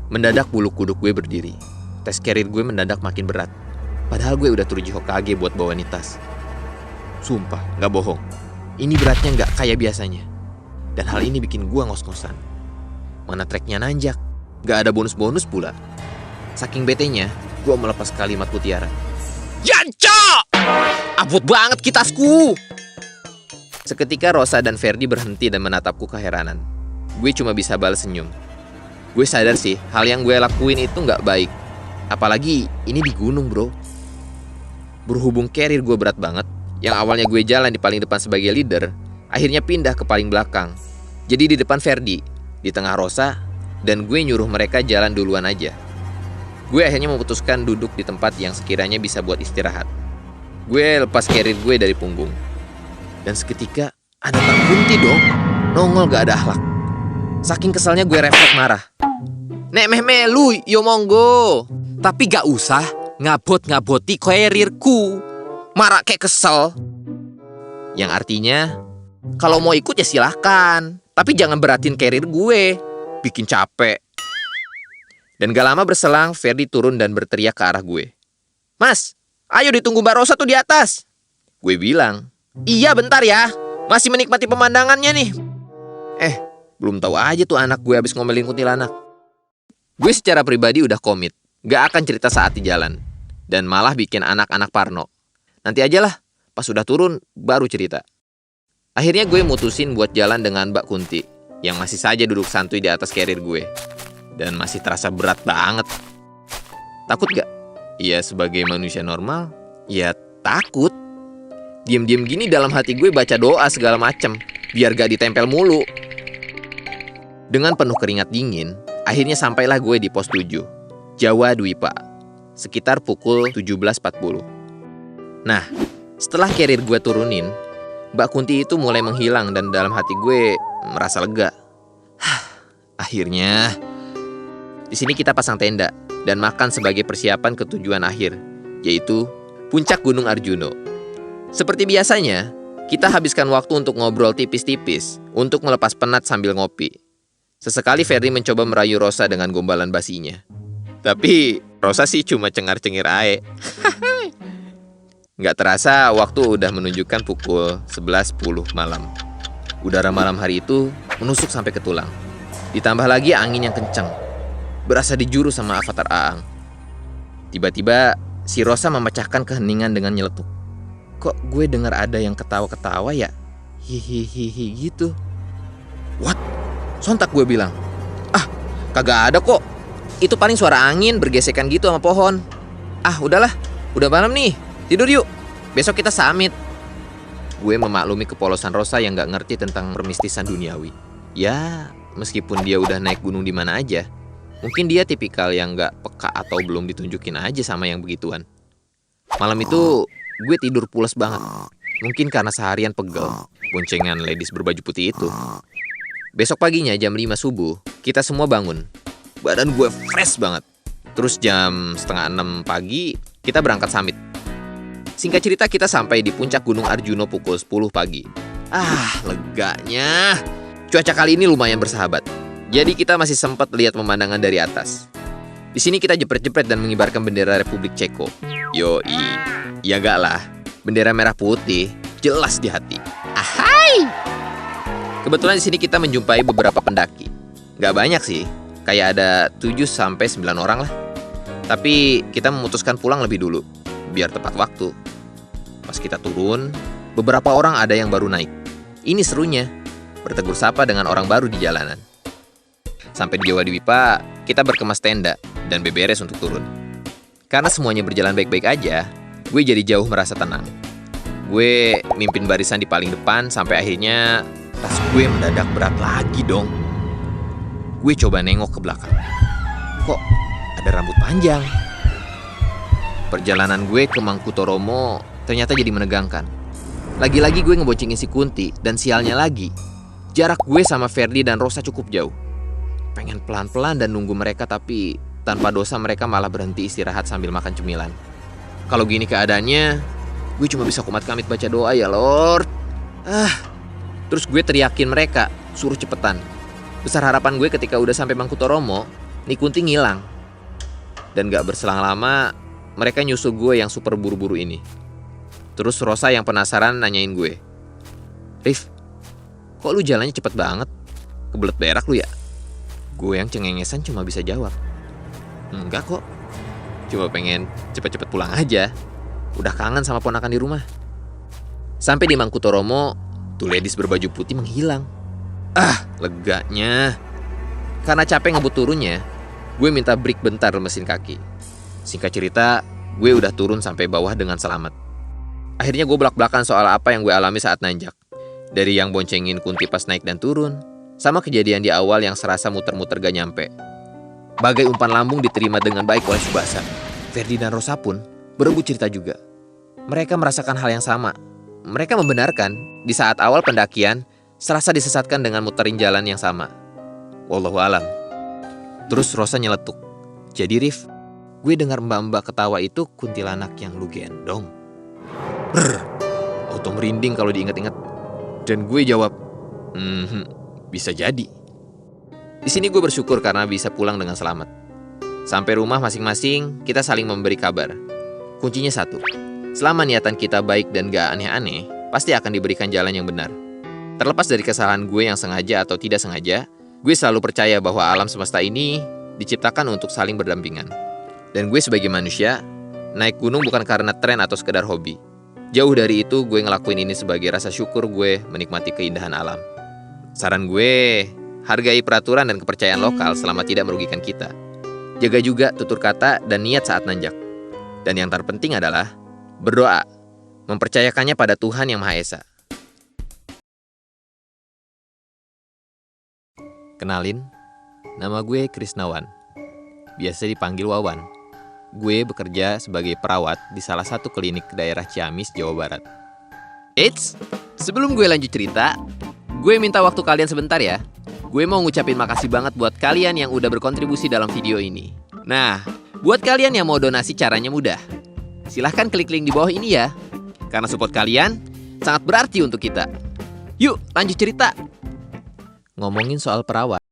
Mendadak bulu kuduk gue berdiri. Tes carrier gue mendadak makin berat. Padahal gue udah turuji Hokage buat bawa nih tas. Sumpah, gak bohong. Ini beratnya gak kayak biasanya. Dan hal ini bikin gue ngos-ngosan. Mana treknya nanjak, gak ada bonus-bonus pula. Saking betenya, gue melepas kalimat mutiara. Janca! Abot banget kitasku! Seketika Rosa dan Ferdi berhenti dan menatapku keheranan. Gue cuma bisa balas senyum. Gue sadar sih, hal yang gue lakuin itu gak baik. Apalagi ini di gunung bro. Berhubung carrier gue berat banget, yang awalnya gue jalan di paling depan sebagai leader, akhirnya pindah ke paling belakang. Jadi di depan Ferdi, di tengah Rosa, dan gue nyuruh mereka jalan duluan aja. Gue akhirnya memutuskan duduk di tempat yang sekiranya bisa buat istirahat. Gue lepas carrier gue dari punggung. Dan seketika ada tak berhenti dong. Nongol gak ada akhlak. Saking kesalnya gue refleks marah. Nek meh melu yo monggo. Tapi gak usah ngabot-ngaboti carrierku. Marah kayak kesel. Yang artinya kalau mau ikut ya silahkan, tapi jangan beratin carrier gue. Bikin capek. Dan gak lama berselang, Ferdi turun dan berteriak ke arah gue. Mas, ayo ditunggu Mbak Rosa tuh di atas. Gue bilang, iya bentar ya, masih menikmati pemandangannya nih. Belum tahu aja tuh anak gue habis ngomelin kuntilanak. Gue secara pribadi udah komit, gak akan cerita saat di jalan. Dan malah bikin anak-anak parno. Nanti aja lah, pas udah turun baru cerita. Akhirnya gue mutusin buat jalan dengan Mbak Kunti, yang masih saja duduk santuy di atas carrier gue. Dan masih terasa berat banget. Takut gak? Ya sebagai manusia normal, ya takut. Diam-diam gini dalam hati gue baca doa segala macem, biar gak ditempel mulu. Dengan penuh keringat dingin, akhirnya sampailah gue di pos 7, Jawa Dwipa, sekitar pukul 17.40. Nah, setelah carrier gue turunin, Mbak Kunti itu mulai menghilang dan dalam hati gue merasa lega. Akhirnya, di sini kita pasang tenda dan makan sebagai persiapan ke tujuan akhir, yaitu Puncak Gunung Arjuno. Seperti biasanya, kita habiskan waktu untuk ngobrol tipis-tipis untuk melepas penat sambil ngopi. Sesekali Ferdi mencoba merayu Rosa dengan gombalan basinya. Tapi Rosa sih cuma cengar-cengir ae. Nggak terasa waktu udah menunjukkan pukul 11.10 malam. Udara malam hari itu menusuk sampai ke tulang. Ditambah lagi angin yang kencang. Berasa dijuru sama avatar Aang. Tiba-tiba si Rosa memecahkan keheningan dengan nyeletuk. Kok gue dengar ada yang ketawa-ketawa ya? Hihihihi gitu. What? Sontak gue bilang. Ah, kagak ada kok. Itu paling suara angin bergesekan gitu sama pohon. Ah, udahlah. Udah malam nih. Tidur yuk. Besok kita summit. Gue memaklumi kepolosan Rosa yang gak ngerti tentang permistisan duniawi. Ya, meskipun dia udah naik gunung di mana aja, mungkin dia tipikal yang gak peka atau belum ditunjukin aja sama yang begituan. Malam itu gue tidur pules banget. Mungkin karena seharian pegel boncengan ladies berbaju putih itu. Besok paginya jam 5 subuh kita semua bangun. Badan gue fresh banget. Terus jam 5:30 pagi kita berangkat summit. Singkat cerita kita sampai di puncak Gunung Arjuno pukul 10 pagi. Ah, leganya. Cuaca kali ini lumayan bersahabat. Jadi kita masih sempat lihat pemandangan dari atas. Di sini kita jepret-jepret dan mengibarkan bendera Republik Ceko. Yoi. Ya gak lah, bendera merah putih jelas di hati. Ahai! Kebetulan di sini kita menjumpai beberapa pendaki. Gak banyak sih, kayak ada 7-9 orang lah. Tapi kita memutuskan pulang lebih dulu, biar tepat waktu. Pas kita turun, beberapa orang ada yang baru naik. Ini serunya, bertegur sapa dengan orang baru di jalanan. Sampai di Jawa Dwipa, kita berkemas tenda dan beberes untuk turun. Karena semuanya berjalan baik-baik aja, gue jadi jauh merasa tenang. Gue mimpin barisan di paling depan sampai akhirnya tas gue mendadak berat lagi dong. Gue coba nengok ke belakang. Kok ada rambut panjang? Perjalanan gue ke Mangkutoromo ternyata jadi menegangkan. Lagi-lagi gue ngeboncengin si Kunti dan sialnya lagi, jarak gue sama Ferdi dan Rosa cukup jauh. Pengen pelan-pelan dan nunggu mereka tapi tanpa dosa mereka malah berhenti istirahat sambil makan cemilan. Kalau gini keadaannya, gue cuma bisa kumat-kamit baca doa ya Lord. Terus gue teriakin mereka, suruh cepetan. Besar harapan gue ketika udah sampai Mangkutoromo, nih Kunti ngilang. Dan gak berselang lama, mereka nyusul gue yang super buru-buru ini. Terus Rosa yang penasaran nanyain gue, Rif, kok lu jalannya cepet banget? Kebelet berak lu ya? Gue yang cengengesan cuma bisa jawab, enggak kok, cuma pengen cepet-cepet pulang aja. Udah kangen sama ponakan di rumah. Sampai di Mangkutoromo, tuh ladies berbaju putih menghilang. Leganya. Karena capek ngebut turunnya, gue minta break bentar lemesin kaki. Singkat cerita, gue udah turun sampai bawah dengan selamat. Akhirnya gue belak-belakan soal apa yang gue alami saat nanjak. Dari yang boncengin Kunti pas naik dan turun, sama kejadian di awal yang serasa muter-muter gak nyampe. Bagai umpan lambung diterima dengan baik oleh Subasa. Ferdi dan Rosa pun berebut cerita juga. Mereka merasakan hal yang sama. Mereka membenarkan di saat awal pendakian serasa disesatkan dengan muterin jalan yang sama. Wallahualam. Terus Rosa nyeletuk, jadi Rif, gue dengar mbak-mbak ketawa itu kuntilanak yang lu gendong. Auto merinding kalau diingat-ingat. Dan gue jawab, bisa jadi. Di sini gue bersyukur karena bisa pulang dengan selamat. Sampai rumah masing-masing, kita saling memberi kabar. Kuncinya satu, selama niatan kita baik dan gak aneh-aneh, pasti akan diberikan jalan yang benar. Terlepas dari kesalahan gue yang sengaja atau tidak sengaja, gue selalu percaya bahwa alam semesta ini diciptakan untuk saling berdampingan. Dan gue sebagai manusia, naik gunung bukan karena tren atau sekedar hobi. Jauh dari itu, gue ngelakuin ini sebagai rasa syukur gue menikmati keindahan alam. Saran gue, hargai peraturan dan kepercayaan lokal selama tidak merugikan kita. Jaga juga tutur kata dan niat saat nanjak. Dan yang terpenting adalah berdoa, mempercayakannya pada Tuhan Yang Maha Esa. Kenalin, nama gue Krisnawan. Biasa dipanggil Wawan. Gue bekerja sebagai perawat di salah satu klinik daerah Ciamis, Jawa Barat. Eits, sebelum gue lanjut cerita, gue minta waktu kalian sebentar ya. Gue mau ngucapin makasih banget buat kalian yang udah berkontribusi dalam video ini. Nah, buat kalian yang mau donasi caranya mudah. Silahkan klik link di bawah ini ya. Karena support kalian sangat berarti untuk kita. Yuk, lanjut cerita. Ngomongin soal perawat.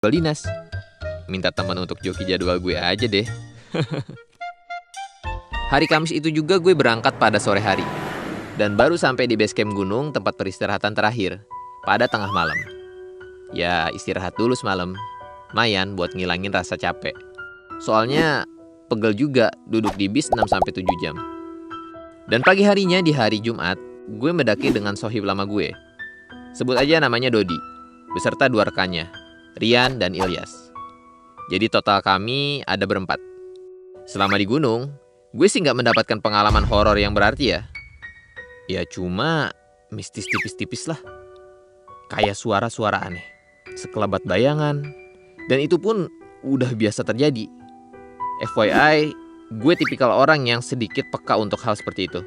Dinas. Minta teman untuk joki jadwal gue aja deh. Hari Kamis itu juga gue berangkat pada sore hari. Dan baru sampai di base camp gunung tempat peristirahatan terakhir pada tengah malam. Ya istirahat dulu semalam. Lumayan buat ngilangin rasa capek. Soalnya pegel juga duduk di bis 6-7 jam. Dan pagi harinya di hari Jumat, gue mendaki dengan sohib lama gue. Sebut aja namanya Dodi, beserta 2 rekannya, Rian dan Ilyas. Jadi total kami ada berempat. Selama di gunung, gue sih nggak mendapatkan pengalaman horor yang berarti ya. Ya cuma mistis tipis-tipis lah. Kayak suara-suara aneh, sekelebat bayangan. Dan itu pun udah biasa terjadi. FYI, gue tipikal orang yang sedikit peka untuk hal seperti itu.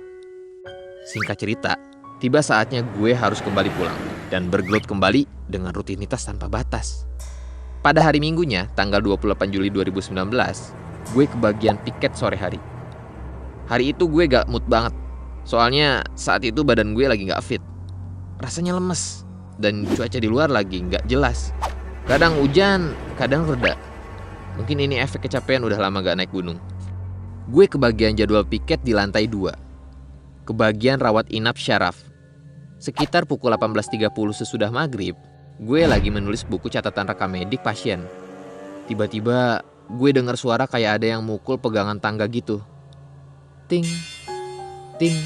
Singkat cerita, tiba saatnya gue harus kembali pulang dan bergelut kembali dengan rutinitas tanpa batas. Pada hari Minggunya, tanggal 28 Juli 2019, gue kebagian piket sore hari. Hari itu gue gak mood banget, soalnya saat itu badan gue lagi gak fit. Rasanya lemes, dan cuaca di luar lagi gak jelas. Kadang hujan, kadang reda. Mungkin ini efek kecapean udah lama gak naik gunung. Gue kebagian jadwal piket di lantai 2. Kebagian rawat inap syaraf. Sekitar pukul 18.30 sesudah maghrib, gue lagi menulis buku catatan rekam medik pasien. Tiba-tiba gue dengar suara kayak ada yang mukul pegangan tangga gitu. Ting, ting,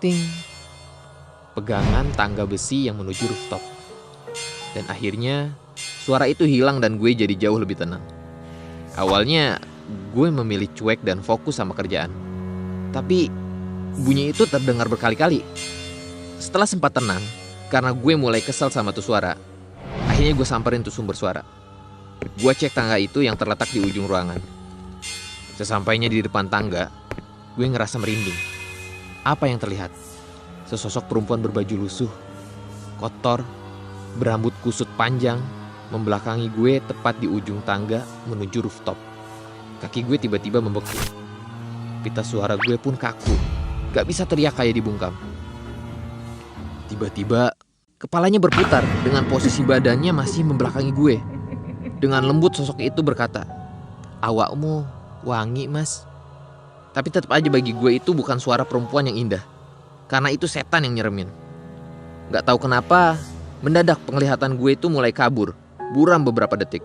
ting. Pegangan tangga besi yang menuju rooftop. Dan akhirnya suara itu hilang dan gue jadi jauh lebih tenang. Awalnya gue memilih cuek dan fokus sama kerjaan. Tapi bunyi itu terdengar berkali-kali. Setelah sempat tenang, karena gue mulai kesel sama tuh suara, akhirnya gue samperin tuh sumber suara. Gue cek tangga itu yang terletak di ujung ruangan. Sesampainya di depan tangga, gue ngerasa merinding. Apa yang terlihat? Sesosok perempuan berbaju lusuh, kotor, berambut kusut panjang, membelakangi gue tepat di ujung tangga menuju rooftop. Kaki gue tiba-tiba membeku. Pita suara gue pun kaku, gak bisa teriak kayak dibungkam. Tiba-tiba, kepalanya berputar dengan posisi badannya masih membelakangi gue. Dengan lembut sosok itu berkata, "Awakmu wangi, mas." Tapi tetap aja bagi gue itu bukan suara perempuan yang indah. Karena itu setan yang nyeremin. Gak tahu kenapa, mendadak penglihatan gue itu mulai kabur, buram beberapa detik.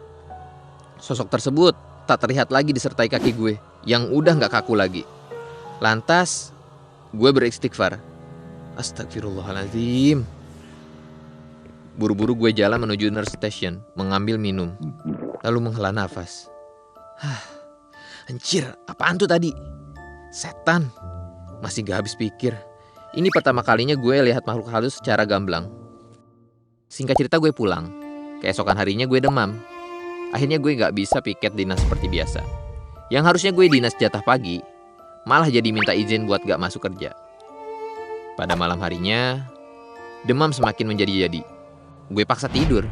Sosok tersebut tak terlihat lagi disertai kaki gue, yang udah gak kaku lagi. Lantas, gue beristighfar. Astagfirullahaladzim. Buru-buru gue jalan menuju nurse station, mengambil minum, lalu menghela nafas. Anjir, apaan tuh tadi? Setan. Masih gak habis pikir. Ini pertama kalinya gue lihat makhluk halus secara gamblang. Singkat cerita gue pulang. Keesokan harinya gue demam. Akhirnya gue gak bisa piket dinas seperti biasa. Yang harusnya gue dinas jatah pagi, malah jadi minta izin buat gak masuk kerja. Pada malam harinya, demam semakin menjadi-jadi. Gue paksa tidur,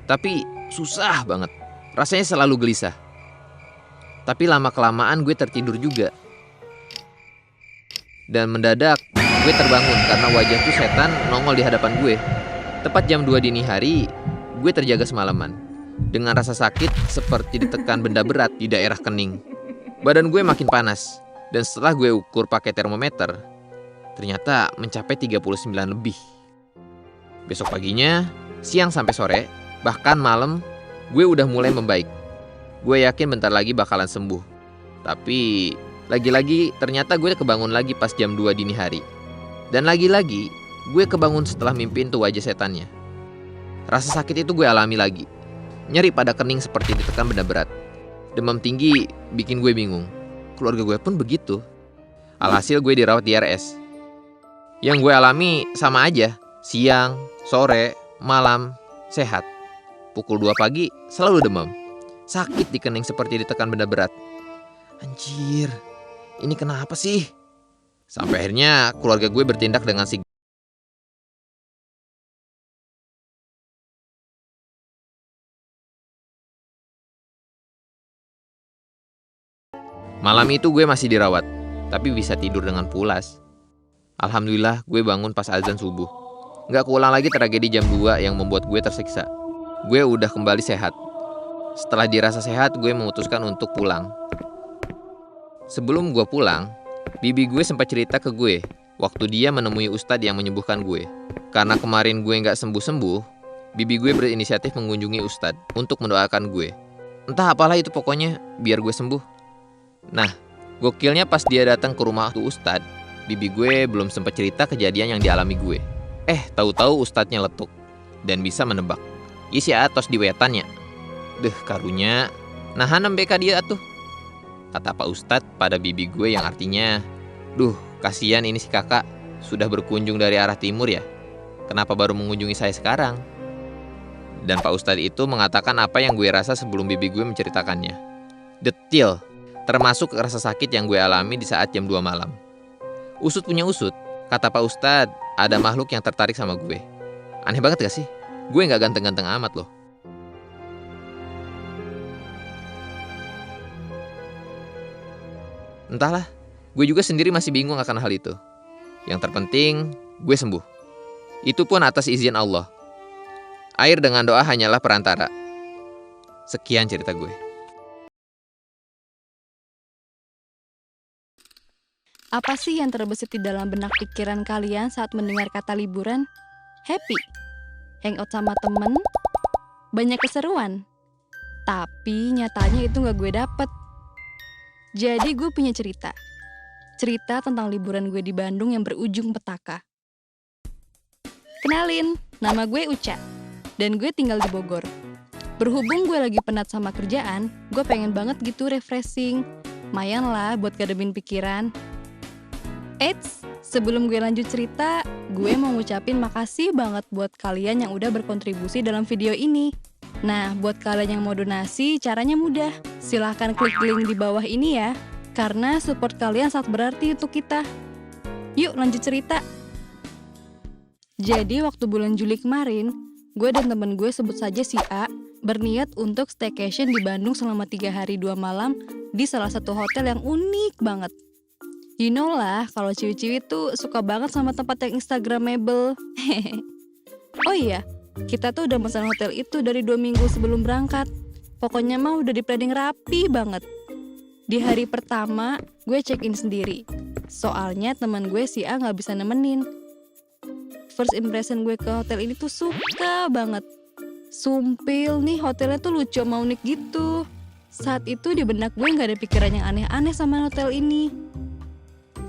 tapi susah banget. Rasanya selalu gelisah. Tapi lama-kelamaan gue tertidur juga. Dan mendadak gue terbangun karena wajah tuh setan nongol di hadapan gue. Tepat jam 2 dini hari, gue terjaga semalaman. Dengan rasa sakit seperti ditekan benda berat di daerah kening. Badan gue makin panas. Dan setelah gue ukur pakai termometer, ternyata mencapai 39 lebih. Besok paginya, siang sampai sore, bahkan malam, gue udah mulai membaik. Gue yakin bentar lagi bakalan sembuh. Tapi lagi-lagi ternyata gue kebangun lagi pas jam 2 dini hari. Dan lagi-lagi gue kebangun setelah mimpiin tuh wajah setannya. Rasa sakit itu gue alami lagi. Nyeri pada kening seperti ditekan benda berat. Demam tinggi bikin gue bingung. Keluarga gue pun begitu. Alhasil gue dirawat di RS. Yang gue alami sama aja. Siang, sore, malam, sehat. Pukul 2 pagi selalu demam. Sakit di kening seperti ditekan benda berat. Anjir, ini kenapa sih? Sampai akhirnya keluarga gue bertindak dengan sigap. Malam itu gue masih dirawat, tapi bisa tidur dengan pulas. Alhamdulillah gue bangun pas azan subuh. Gak keulang lagi tragedi jam 2 yang membuat gue tersiksa. Gue udah kembali sehat. Setelah dirasa sehat, gue memutuskan untuk pulang. Sebelum gue pulang, bibi gue sempat cerita ke gue waktu dia menemui ustadz yang menyembuhkan gue. Karena kemarin gue gak sembuh-sembuh, bibi gue berinisiatif mengunjungi ustadz untuk mendoakan gue. Entah apalah itu pokoknya, biar gue sembuh. Nah, gokilnya pas dia datang ke rumah tuh ustadz, bibi gue belum sempat cerita kejadian yang dialami gue. Tahu-tahu ustadznya letuk dan bisa menebak isi atos di wetannya. Deh karunya, nahan beka dia tuh. Kata Pak Ustadz pada bibi gue yang artinya, duh kasihan ini si kakak, sudah berkunjung dari arah timur ya. Kenapa baru mengunjungi saya sekarang? Dan Pak Ustadz itu mengatakan apa yang gue rasa sebelum bibi gue menceritakannya. Detil, termasuk rasa sakit yang gue alami di saat jam 2 malam. Usut punya usut, kata Pak Ustadz, ada makhluk yang tertarik sama gue. Aneh banget gak sih? Gue gak ganteng-ganteng amat loh. Entahlah, gue juga sendiri masih bingung akan hal itu. Yang terpenting, gue sembuh. Itu pun atas izin Allah. Air dengan doa hanyalah perantara. Sekian cerita gue. Apa sih yang terbesit di dalam benak pikiran kalian saat mendengar kata liburan? Happy? Hangout sama temen? Banyak keseruan? Tapi nyatanya itu gak gue dapet. Jadi gue punya cerita. Cerita tentang liburan gue di Bandung yang berujung petaka. Kenalin, nama gue Uca. Dan gue tinggal di Bogor. Berhubung gue lagi penat sama kerjaan, gue pengen banget gitu refreshing. Lumayan lah buat gademin pikiran. Eits, sebelum gue lanjut cerita, gue mau ngucapin makasih banget buat kalian yang udah berkontribusi dalam video ini. Nah, buat kalian yang mau donasi, caranya mudah. Silahkan klik link di bawah ini ya, karena support kalian sangat berarti untuk kita. Yuk lanjut cerita. Jadi waktu bulan Juli kemarin, gue dan temen gue sebut saja si A, berniat untuk staycation di Bandung selama 3 hari 2 malam di salah satu hotel yang unik banget. You know lah, kalau ciwi-ciwi tuh suka banget sama tempat yang instagramable. Oh iya, kita tuh udah pesan hotel itu dari 2 minggu sebelum berangkat. Pokoknya mah udah di-planning rapi banget. Di hari pertama, gue check-in sendiri. Soalnya teman gue si A gak bisa nemenin. First impression gue ke hotel ini tuh suka banget. Sumpil nih, hotelnya tuh lucu sama unik gitu. Saat itu di benak gue gak ada pikiran yang aneh-aneh sama hotel ini.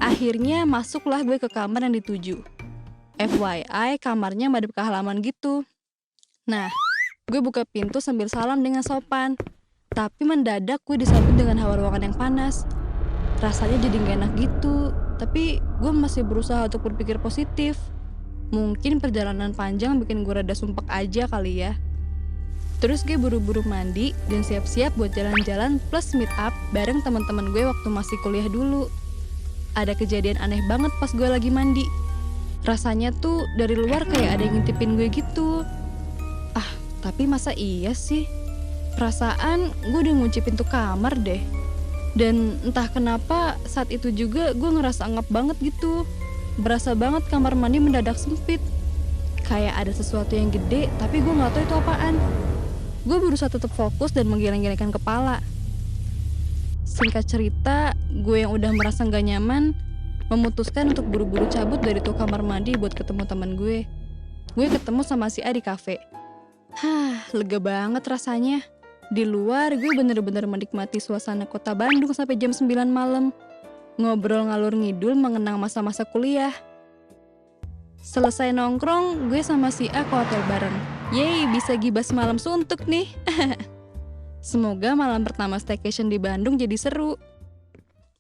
Akhirnya masuklah gue ke kamar yang dituju. FYI, kamarnya madep ke halaman gitu. Nah, gue buka pintu sambil salam dengan sopan. Tapi mendadak gue disambut dengan hawa ruangan yang panas. Rasanya jadi gak enak gitu. Tapi gue masih berusaha untuk berpikir positif. Mungkin perjalanan panjang bikin gue rada sumpek aja kali ya. Terus gue buru-buru mandi dan siap-siap buat jalan-jalan plus meet up bareng teman-teman gue waktu masih kuliah dulu. Ada kejadian aneh banget pas gue lagi mandi. Rasanya tuh dari luar kayak ada yang ngintipin gue gitu. Tapi masa iya sih? Perasaan gue udah ngunci pintu kamar deh. Dan entah kenapa saat itu juga gue ngerasa ngap banget gitu. Berasa banget kamar mandi mendadak sempit. Kayak ada sesuatu yang gede tapi gue gak tahu itu apaan. Gue berusaha tetap fokus dan menggeleng-gelengkan kepala. Singkat cerita, gue yang udah merasa gak nyaman memutuskan untuk buru-buru cabut dari tuh kamar mandi buat ketemu teman gue. Gue ketemu sama si A di kafe. Lega banget rasanya. Di luar gue bener-bener menikmati suasana kota Bandung sampai jam 9 malam. Ngobrol ngalur ngidul mengenang masa-masa kuliah. Selesai nongkrong, gue sama si A ke hotel bareng. Yeay, bisa gibas malam suntuk nih. Semoga malam pertama staycation di Bandung jadi seru.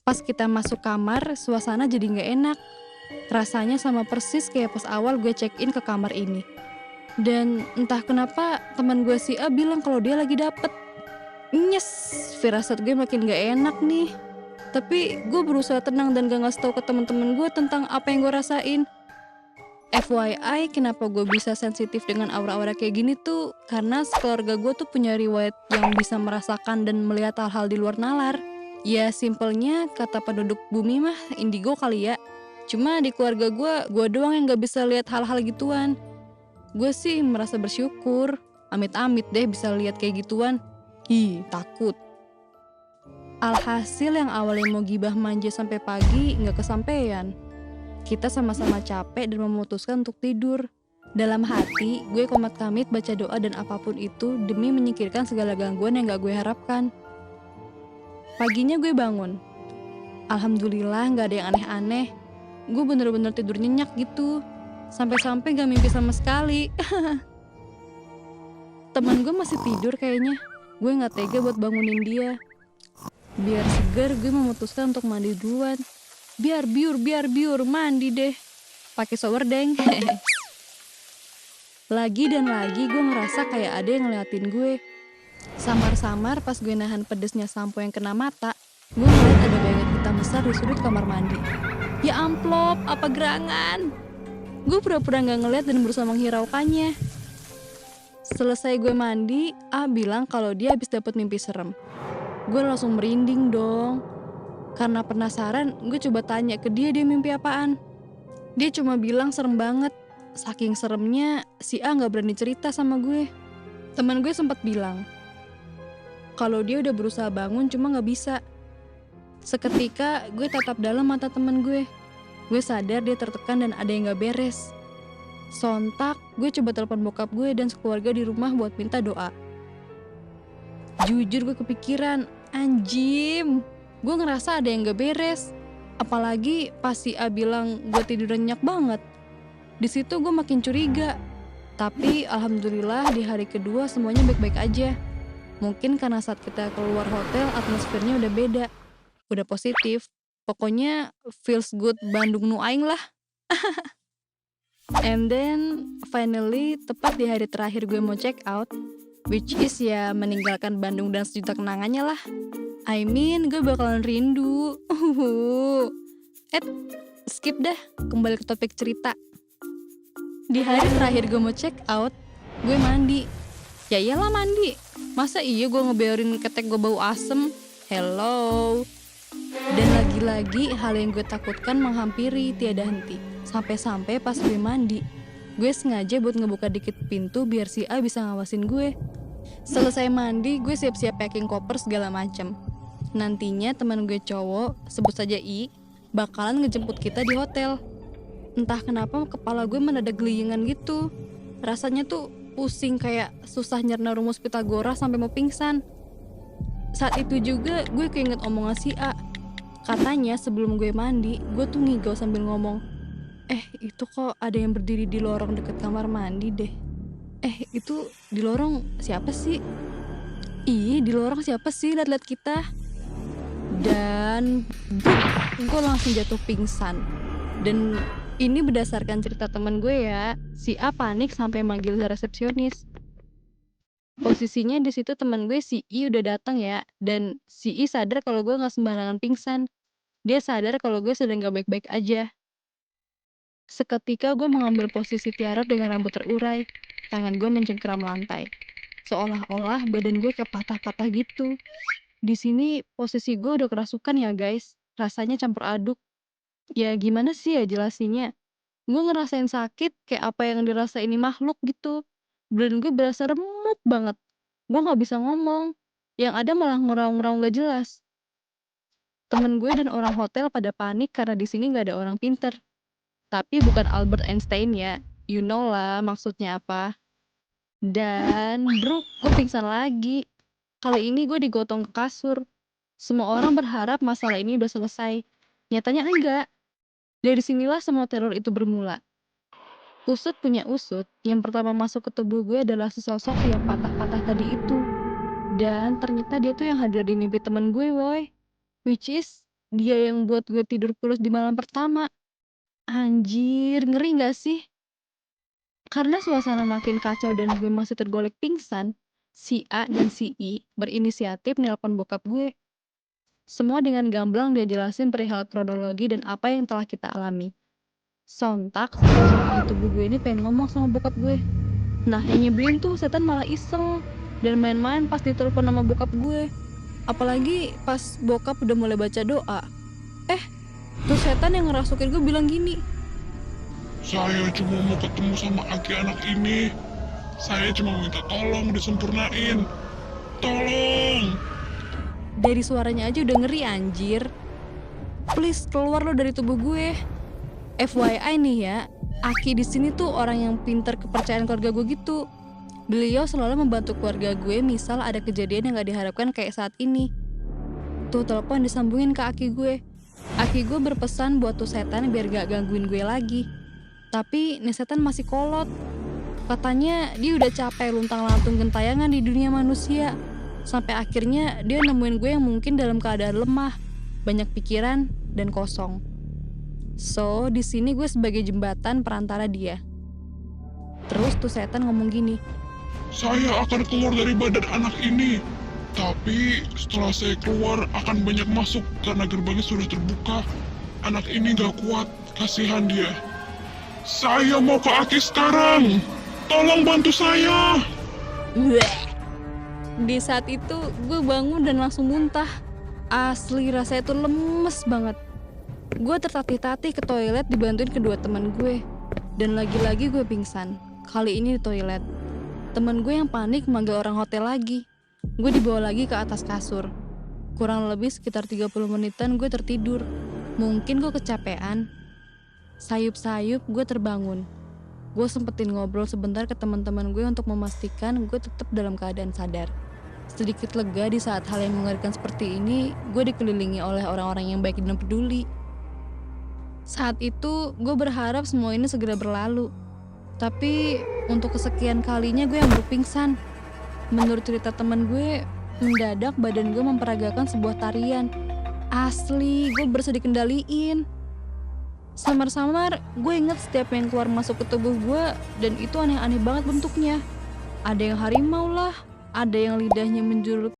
Pas kita masuk kamar, suasana jadi gak enak. Rasanya sama persis kayak pas awal gue check-in ke kamar ini. Dan entah kenapa teman gue si A bilang kalau dia lagi dapet. Nyes, firasat gue makin gak enak nih. Tapi gue berusaha tenang dan gak ngasih tau ke teman-teman gue tentang apa yang gue rasain. FYI, kenapa gue bisa sensitif dengan aura-aura kayak gini tuh karena keluarga gue tuh punya riwayat yang bisa merasakan dan melihat hal-hal di luar nalar. Ya simpelnya kata penduduk bumi mah indigo kali ya. Cuma di keluarga gue doang yang gak bisa lihat hal-hal gituan. Gue sih merasa bersyukur. Amit-amit deh bisa lihat kayak gituan. Takut. Alhasil yang awalnya mau gibah manja sampai pagi gak kesampean. Kita sama-sama capek dan memutuskan untuk tidur. Dalam hati, gue komat-kamit baca doa dan apapun itu demi menyingkirkan segala gangguan yang gak gue harapkan. Paginya gue bangun. Alhamdulillah gak ada yang aneh-aneh. Gue bener-bener tidur nyenyak gitu. Sampai-sampai gak mimpi sama sekali. Teman gue masih tidur kayaknya. Gue gak tega buat bangunin dia. Biar segar, gue memutuskan untuk mandi duluan. Biar biur, mandi deh. Pakai shower deng. Lagi dan lagi gue ngerasa kayak ada yang ngeliatin gue. Samar-samar pas gue nahan pedesnya sampo yang kena mata, gue ngeliat ada bayangan hitam besar di sudut kamar mandi. Ya amplop, apa gerangan? Gue pura-pura gak ngeliat dan berusaha menghiraukannya. Selesai gue mandi, A bilang kalau dia habis dapet mimpi serem. Gue langsung merinding dong. Karena penasaran, gue coba tanya ke dia mimpi apaan. Dia cuma bilang serem banget. Saking seremnya, si A gak berani cerita sama gue. Teman gue sempat bilang kalau dia udah berusaha bangun cuma gak bisa. Seketika gue tatap dalam mata teman gue. Gue sadar dia tertekan dan ada yang gak beres. Sontak, gue coba telepon bokap gue dan sekeluarga di rumah buat minta doa. Jujur gue kepikiran, anjim, gue ngerasa ada yang gak beres. Apalagi pas si A bilang gue tidur nyenyak banget. Di situ gue makin curiga. Tapi alhamdulillah di hari kedua semuanya baik-baik aja. Mungkin karena saat kita keluar hotel atmosfernya udah beda. Udah positif. Pokoknya feels good Bandung nu aing lah. And then finally tepat di hari terakhir gue mau check out, which is ya meninggalkan Bandung dan sejuta kenangannya lah. I mean gue bakalan rindu. Skip dah, kembali ke topik cerita. Di hari terakhir gue mau check out, gue mandi. Ya iyalah mandi. Masa iya gue ngebiarin ketek gue bau asem? Hello. Dan lagi-lagi hal yang gue takutkan menghampiri tiada henti. Sampai-sampai pas gue mandi, gue sengaja buat ngebuka dikit pintu biar si A bisa ngawasin gue. Selesai mandi, gue siap-siap packing koper segala macem. Nantinya teman gue cowok, sebut saja I, bakalan ngejemput kita di hotel. Entah kenapa kepala gue mendadak geliyengan gitu. Rasanya tuh pusing kayak susah nyerna rumus Pitagoras sampai mau pingsan. Saat itu juga gue keinget omongan si A. Katanya sebelum gue mandi, gue tuh ngigau sambil ngomong, Itu kok ada yang berdiri di lorong deket kamar mandi deh. Itu di lorong siapa sih? Ih, di lorong siapa sih liat-liat kita? Dan gue langsung jatuh pingsan. Dan ini berdasarkan cerita temen gue ya. Si A panik sampai manggil resepsionis. Posisinya di situ temen gue si I udah datang ya. Dan si I sadar kalau gue nggak sembarangan pingsan. Dia sadar kalau gue sedang gak baik-baik aja. Seketika gue mengambil posisi tiarap dengan rambut terurai. Tangan gue mencengkeram lantai. Seolah-olah badan gue kayak patah-patah gitu. Di sini posisi gue udah kerasukan ya guys. Rasanya campur aduk. Ya gimana sih ya jelasinnya. Gue ngerasain sakit kayak apa yang dirasain ini makhluk gitu. Badan gue berasa remuk banget. Gue gak bisa ngomong. Yang ada malah ngeraung-ngeraung gak jelas. Temen gue dan orang hotel pada panik karena di sini gak ada orang pinter. Tapi bukan Albert Einstein ya. You know lah maksudnya apa. Dan bro, gue pingsan lagi. Kali ini gue digotong ke kasur. Semua orang berharap masalah ini udah selesai. Nyatanya enggak. Dari sinilah semua teror itu bermula. Usut punya usut, yang pertama masuk ke tubuh gue adalah sesosok yang patah-patah tadi itu. Dan ternyata dia tuh yang hadir di mimpi temen gue, woy. Which is, dia yang buat gue tidur pulas di malam pertama. Anjir, ngeri gak sih? Karena suasana makin kacau dan gue masih tergolek pingsan, si A dan si I berinisiatif nelpon bokap gue. Semua dengan gamblang dia jelasin perihal kronologi dan apa yang telah kita alami. Sontak, sosok di tubuh gue ini pengen ngomong sama bokap gue. Nah, yang nyebelin tuh setan malah iseng dan main-main pas ditelepon sama bokap gue. Apalagi pas bokap udah mulai baca doa. Tuh setan yang ngerasukin gue bilang gini. Saya cuma mau ketemu sama Aki anak ini. Saya cuma minta tolong disempurnain. Tolong. Dari suaranya aja udah ngeri anjir. Please keluar lo dari tubuh gue. FYI nih ya, Aki di sini tuh orang yang pinter kepercayaan keluarga gue gitu. Beliau selalu membantu keluarga gue misal ada kejadian yang gak diharapkan kayak saat ini. Tuh telepon disambungin ke Aki gue. Aki gue berpesan buat tuh setan biar gak gangguin gue lagi. Tapi nih setan masih kolot. Katanya dia udah capek luntang-lantung gentayangan di dunia manusia. Sampai akhirnya dia nemuin gue yang mungkin dalam keadaan lemah, banyak pikiran, dan kosong. So, di sini gue sebagai jembatan perantara dia. Terus tuh setan ngomong gini. Saya akan keluar dari badan anak ini. Tapi setelah saya keluar akan banyak masuk karena gerbangnya sudah terbuka. Anak ini gak kuat, kasihan dia. Saya mau ke Aki sekarang. Tolong bantu saya. Bleh. Di saat itu gue bangun dan langsung muntah. Asli rasanya tuh lemes banget. Gue tertatih-tatih ke toilet dibantuin kedua teman gue. Dan lagi-lagi gue pingsan. Kali ini di toilet. Temen gue yang panik manggil orang hotel lagi. Gue dibawa lagi ke atas kasur. Kurang lebih sekitar 30 menitan gue tertidur. Mungkin gue kecapean. Sayup-sayup gue terbangun. Gue sempetin ngobrol sebentar ke teman-teman gue untuk memastikan gue tetap dalam keadaan sadar. Sedikit lega di saat hal yang mengerikan seperti ini, gue dikelilingi oleh orang-orang yang baik dan peduli. Saat itu gue berharap semua ini segera berlalu. Tapi untuk kesekian kalinya gue yang berpingsan. Menurut cerita teman gue, mendadak badan gue memperagakan sebuah tarian. Asli, gue berasa dikendaliin. Samar-samar, gue inget setiap yang keluar masuk ke tubuh gue, dan itu aneh-aneh banget bentuknya. Ada yang harimau lah, ada yang lidahnya menjulur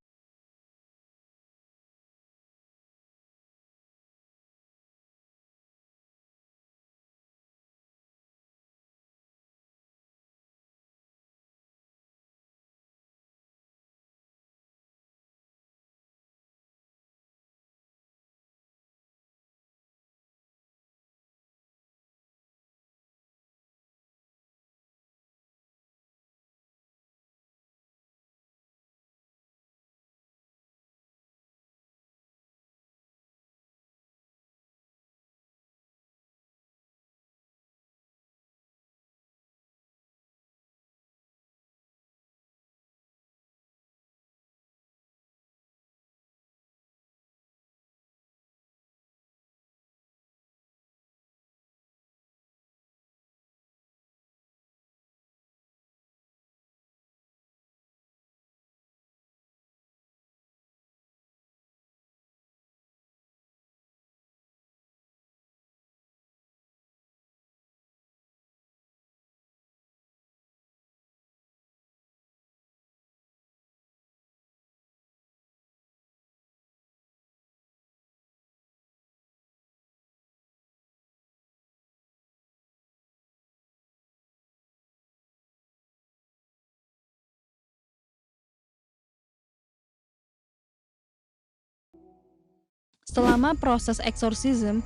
Selama proses eksorsisme,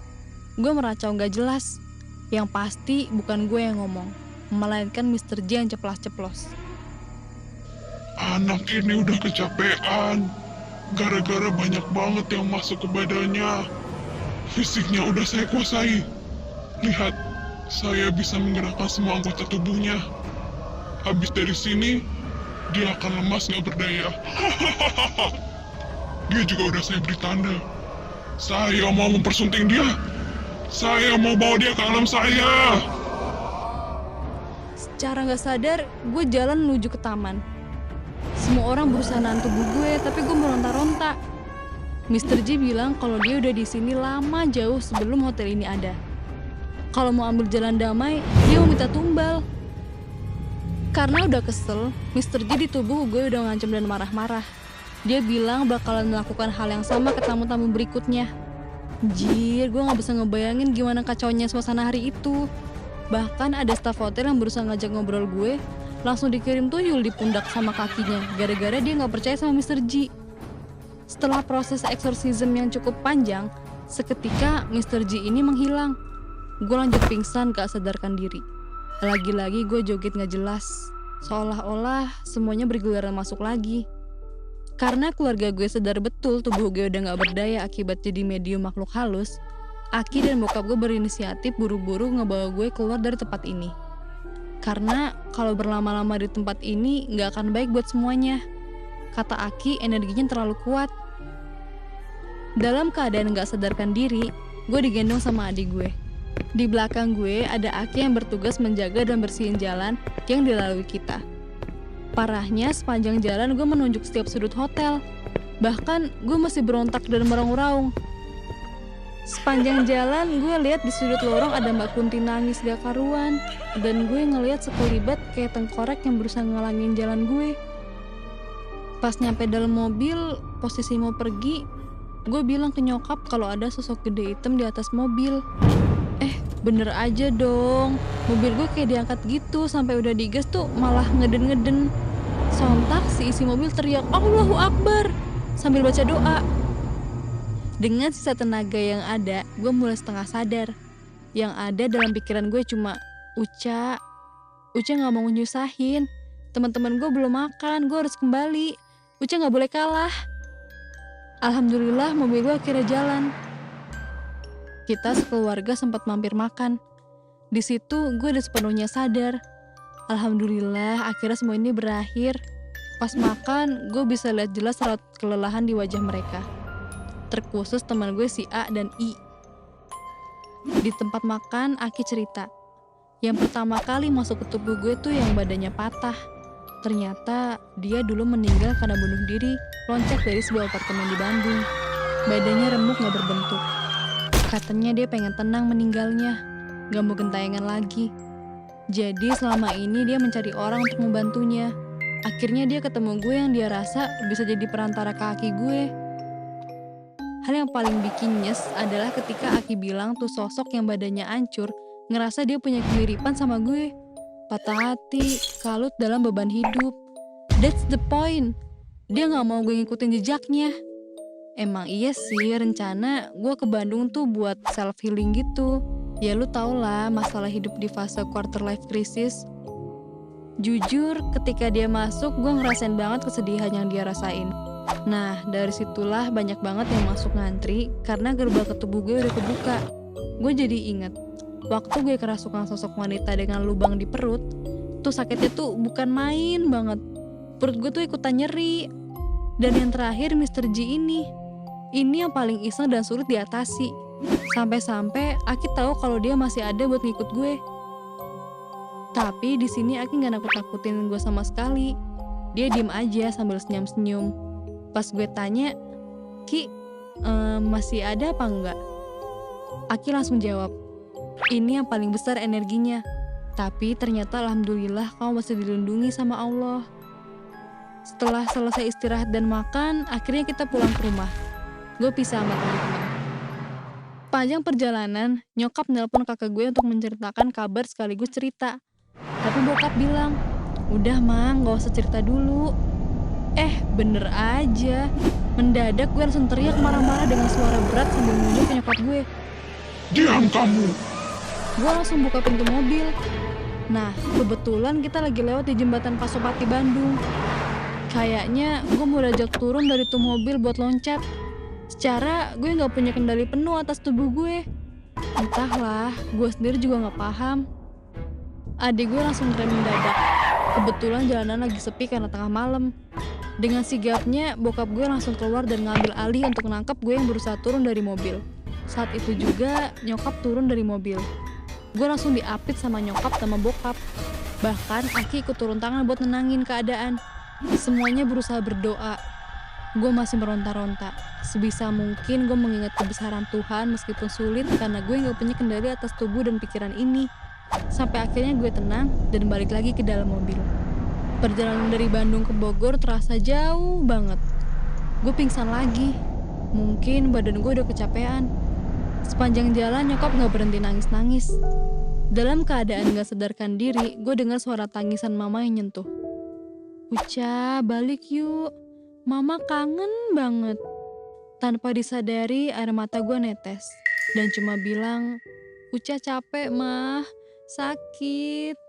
gue meracau gak jelas. Yang pasti bukan gue yang ngomong, melainkan Mr. J yang ceplas-ceplos. Anak ini udah kecapean. Gara-gara banyak banget yang masuk ke badannya. Fisiknya udah saya kuasai. Lihat, saya bisa menggerakkan semua anggota tubuhnya. Habis dari sini, dia akan lemas gak berdaya. Dia juga udah saya beri tanda. Saya mau mempersunting dia. Saya mau bawa dia ke alam saya. Secara gak sadar, gue jalan menuju ke taman. Semua orang berusaha nahan tubuh gue, tapi gue meronta-ronta. Mr. J bilang kalau dia udah di sini lama jauh sebelum hotel ini ada. Kalau mau ambil jalan damai, dia mau minta tumbal. Karena udah kesel, Mr. J di tubuh gue udah ngancam dan marah-marah. Dia bilang bakalan melakukan hal yang sama ke tamu-tamu berikutnya. Jir, gue gak bisa ngebayangin gimana kacaunya suasana hari itu. Bahkan ada staf hotel yang berusaha ngajak ngobrol gue, langsung dikirim tuyul di pundak sama kakinya, gara-gara dia gak percaya sama Mr. J. Setelah proses eksorsisme yang cukup panjang, seketika Mr. J ini menghilang. Gue lanjut pingsan gak sadarkan diri. Lagi-lagi gue joget gak jelas, seolah-olah semuanya bergiliran masuk lagi. Karena keluarga gue sadar betul tubuh gue udah gak berdaya akibat jadi medium makhluk halus, Aki dan bokap gue berinisiatif buru-buru ngebawa gue keluar dari tempat ini. Karena kalau berlama-lama di tempat ini gak akan baik buat semuanya. Kata Aki, energinya terlalu kuat. Dalam keadaan gak sadarkan diri, gue digendong sama adik gue. Di belakang gue ada Aki yang bertugas menjaga dan bersihin jalan yang dilalui kita. Parahnya sepanjang jalan gue menunjuk setiap sudut hotel. Bahkan gue masih berontak dan meraung-raung. Sepanjang jalan gue lihat di sudut lorong ada Mbak Kunti nangis gak karuan. Dan gue ngelihat sekelibat kayak tengkorak yang berusaha ngalangin jalan gue. Pas nyampe dalam mobil, posisi mau pergi, gue bilang ke nyokap kalau ada sosok gede hitam di atas mobil. Bener aja dong, mobil gue kayak diangkat gitu, sampai udah digas tuh malah ngeden-ngeden. Sontak si isi mobil teriak Allahu Akbar sambil baca doa. Dengan sisa tenaga yang ada, gue mulai setengah sadar. Yang ada dalam pikiran gue cuma Uca gak mau nyusahin. Teman-teman gue belum makan, gue harus kembali. Uca gak boleh kalah. Alhamdulillah mobil gue akhirnya jalan. Kita sekeluarga sempat mampir makan. Di situ gue udah sepenuhnya sadar. Alhamdulillah akhirnya semua ini berakhir. Pas makan, gue bisa lihat jelas raut kelelahan di wajah mereka. Terkhusus teman gue si A dan I. Di tempat makan, Aki cerita. Yang pertama kali masuk ke tubuh gue tuh yang badannya patah. Ternyata dia dulu meninggal karena bunuh diri, loncat dari sebuah apartemen di Bandung. Badannya remuk gak berbentuk. Katanya dia pengen tenang meninggalnya, gak mau gentayangan lagi. Jadi selama ini dia mencari orang untuk membantunya. Akhirnya dia ketemu gue yang dia rasa bisa jadi perantara ke Aki gue. Hal yang paling bikin nyes adalah ketika Aki bilang tuh sosok yang badannya hancur ngerasa dia punya kemiripan sama gue. Patah hati, kalut dalam beban hidup. That's the point. Dia gak mau gue ngikutin jejaknya. Emang iya sih rencana gue ke Bandung tuh buat self healing gitu. Ya lu tau lah masalah hidup di fase quarter life crisis. Jujur ketika dia masuk gue ngerasain banget kesedihan yang dia rasain. Nah dari situlah banyak banget yang masuk ngantri karena gerbang ke tubuh gue udah kebuka. Gue jadi inget waktu gue kerasukan sosok wanita dengan lubang di perut. Tuh sakitnya tuh bukan main banget. Perut gue tuh ikutan nyeri. Dan yang terakhir Mr. J ini yang paling iseng dan sulit diatasi. Sampai-sampai Aki tahu kalau dia masih ada buat ngikut gue. Tapi di sini Aki nggak nakut-nakutin gue sama sekali. Dia diem aja sambil senyum-senyum. Pas gue tanya, Ki, masih ada apa enggak? Aki langsung jawab, ini yang paling besar energinya. Tapi ternyata alhamdulillah kamu masih dilindungi sama Allah. Setelah selesai istirahat dan makan, akhirnya kita pulang ke rumah. Gue pisah sama teman-teman. Panjang perjalanan, nyokap nelpon kakak gue untuk menceritakan kabar sekaligus cerita. Tapi bokap bilang, udah mang, gak usah cerita dulu. Bener aja. Mendadak gue langsung teriak marah-marah dengan suara berat sambil menunjuk ke nyokap gue. Diam kamu! Gue langsung buka pintu mobil. Nah, kebetulan kita lagi lewat di jembatan Pasopati Bandung. Kayaknya gue mau diajak turun dari tuh mobil buat loncat. Secara gue gak punya kendali penuh atas tubuh gue. Entahlah, gue sendiri juga gak paham. Adik gue langsung rem mendadak. Kebetulan jalanan lagi sepi karena tengah malam. Dengan sigapnya, bokap gue langsung keluar dan ngambil alih untuk nangkep gue yang berusaha turun dari mobil. Saat itu juga, nyokap turun dari mobil. Gue langsung diapit sama nyokap sama bokap. Bahkan, Aki ikut turun tangan buat nenangin keadaan. Semuanya berusaha berdoa. Gue masih meronta-ronta. Sebisa mungkin gue mengingat kebesaran Tuhan meskipun sulit karena gue gak punya kendali atas tubuh dan pikiran ini. Sampai akhirnya gue tenang dan balik lagi ke dalam mobil. Perjalanan dari Bandung ke Bogor terasa jauh banget. Gue pingsan lagi. Mungkin badan gue udah kecapean. Sepanjang jalan nyokap gak berhenti nangis-nangis. Dalam keadaan gak sadarkan diri, gue dengar suara tangisan mama yang nyentuh. Uca, balik yuk. Mama kangen banget. Tanpa disadari, air mata gue netes. Dan cuma bilang, Uca capek mah, sakit.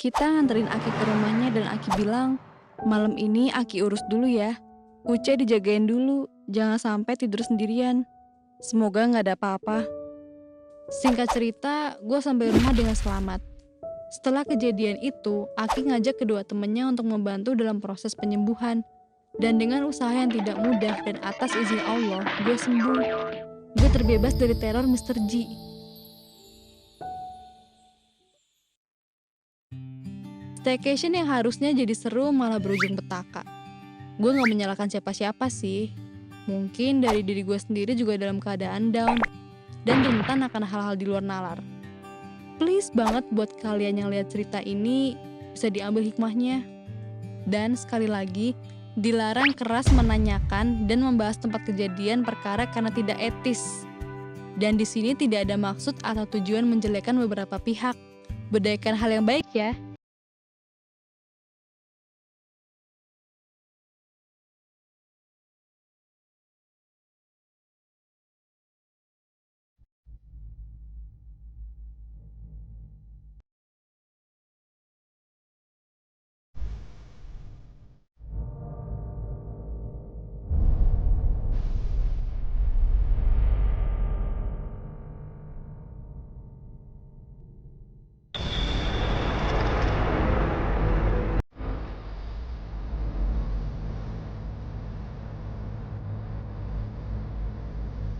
Kita nganterin Aki ke rumahnya dan Aki bilang, malam ini Aki urus dulu ya. Uca dijagain dulu, jangan sampai tidur sendirian. Semoga gak ada apa-apa. Singkat cerita, gue sampai rumah dengan selamat. Setelah kejadian itu, Aki ngajak kedua temennya untuk membantu dalam proses penyembuhan. Dan dengan usaha yang tidak mudah dan atas izin Allah, gue sembuh. Gue terbebas dari teror Mr. G. Staycation yang harusnya jadi seru malah berujung petaka. Gue gak menyalahkan siapa-siapa sih. Mungkin dari diri gue sendiri juga dalam keadaan down dan rentan akan hal-hal di luar nalar. Please banget buat kalian yang lihat cerita ini bisa diambil hikmahnya. Dan sekali lagi, dilarang keras menanyakan dan membahas tempat kejadian perkara karena tidak etis. Dan di sini tidak ada maksud atau tujuan menjelekkan beberapa pihak. Berdayakan hal yang baik ya.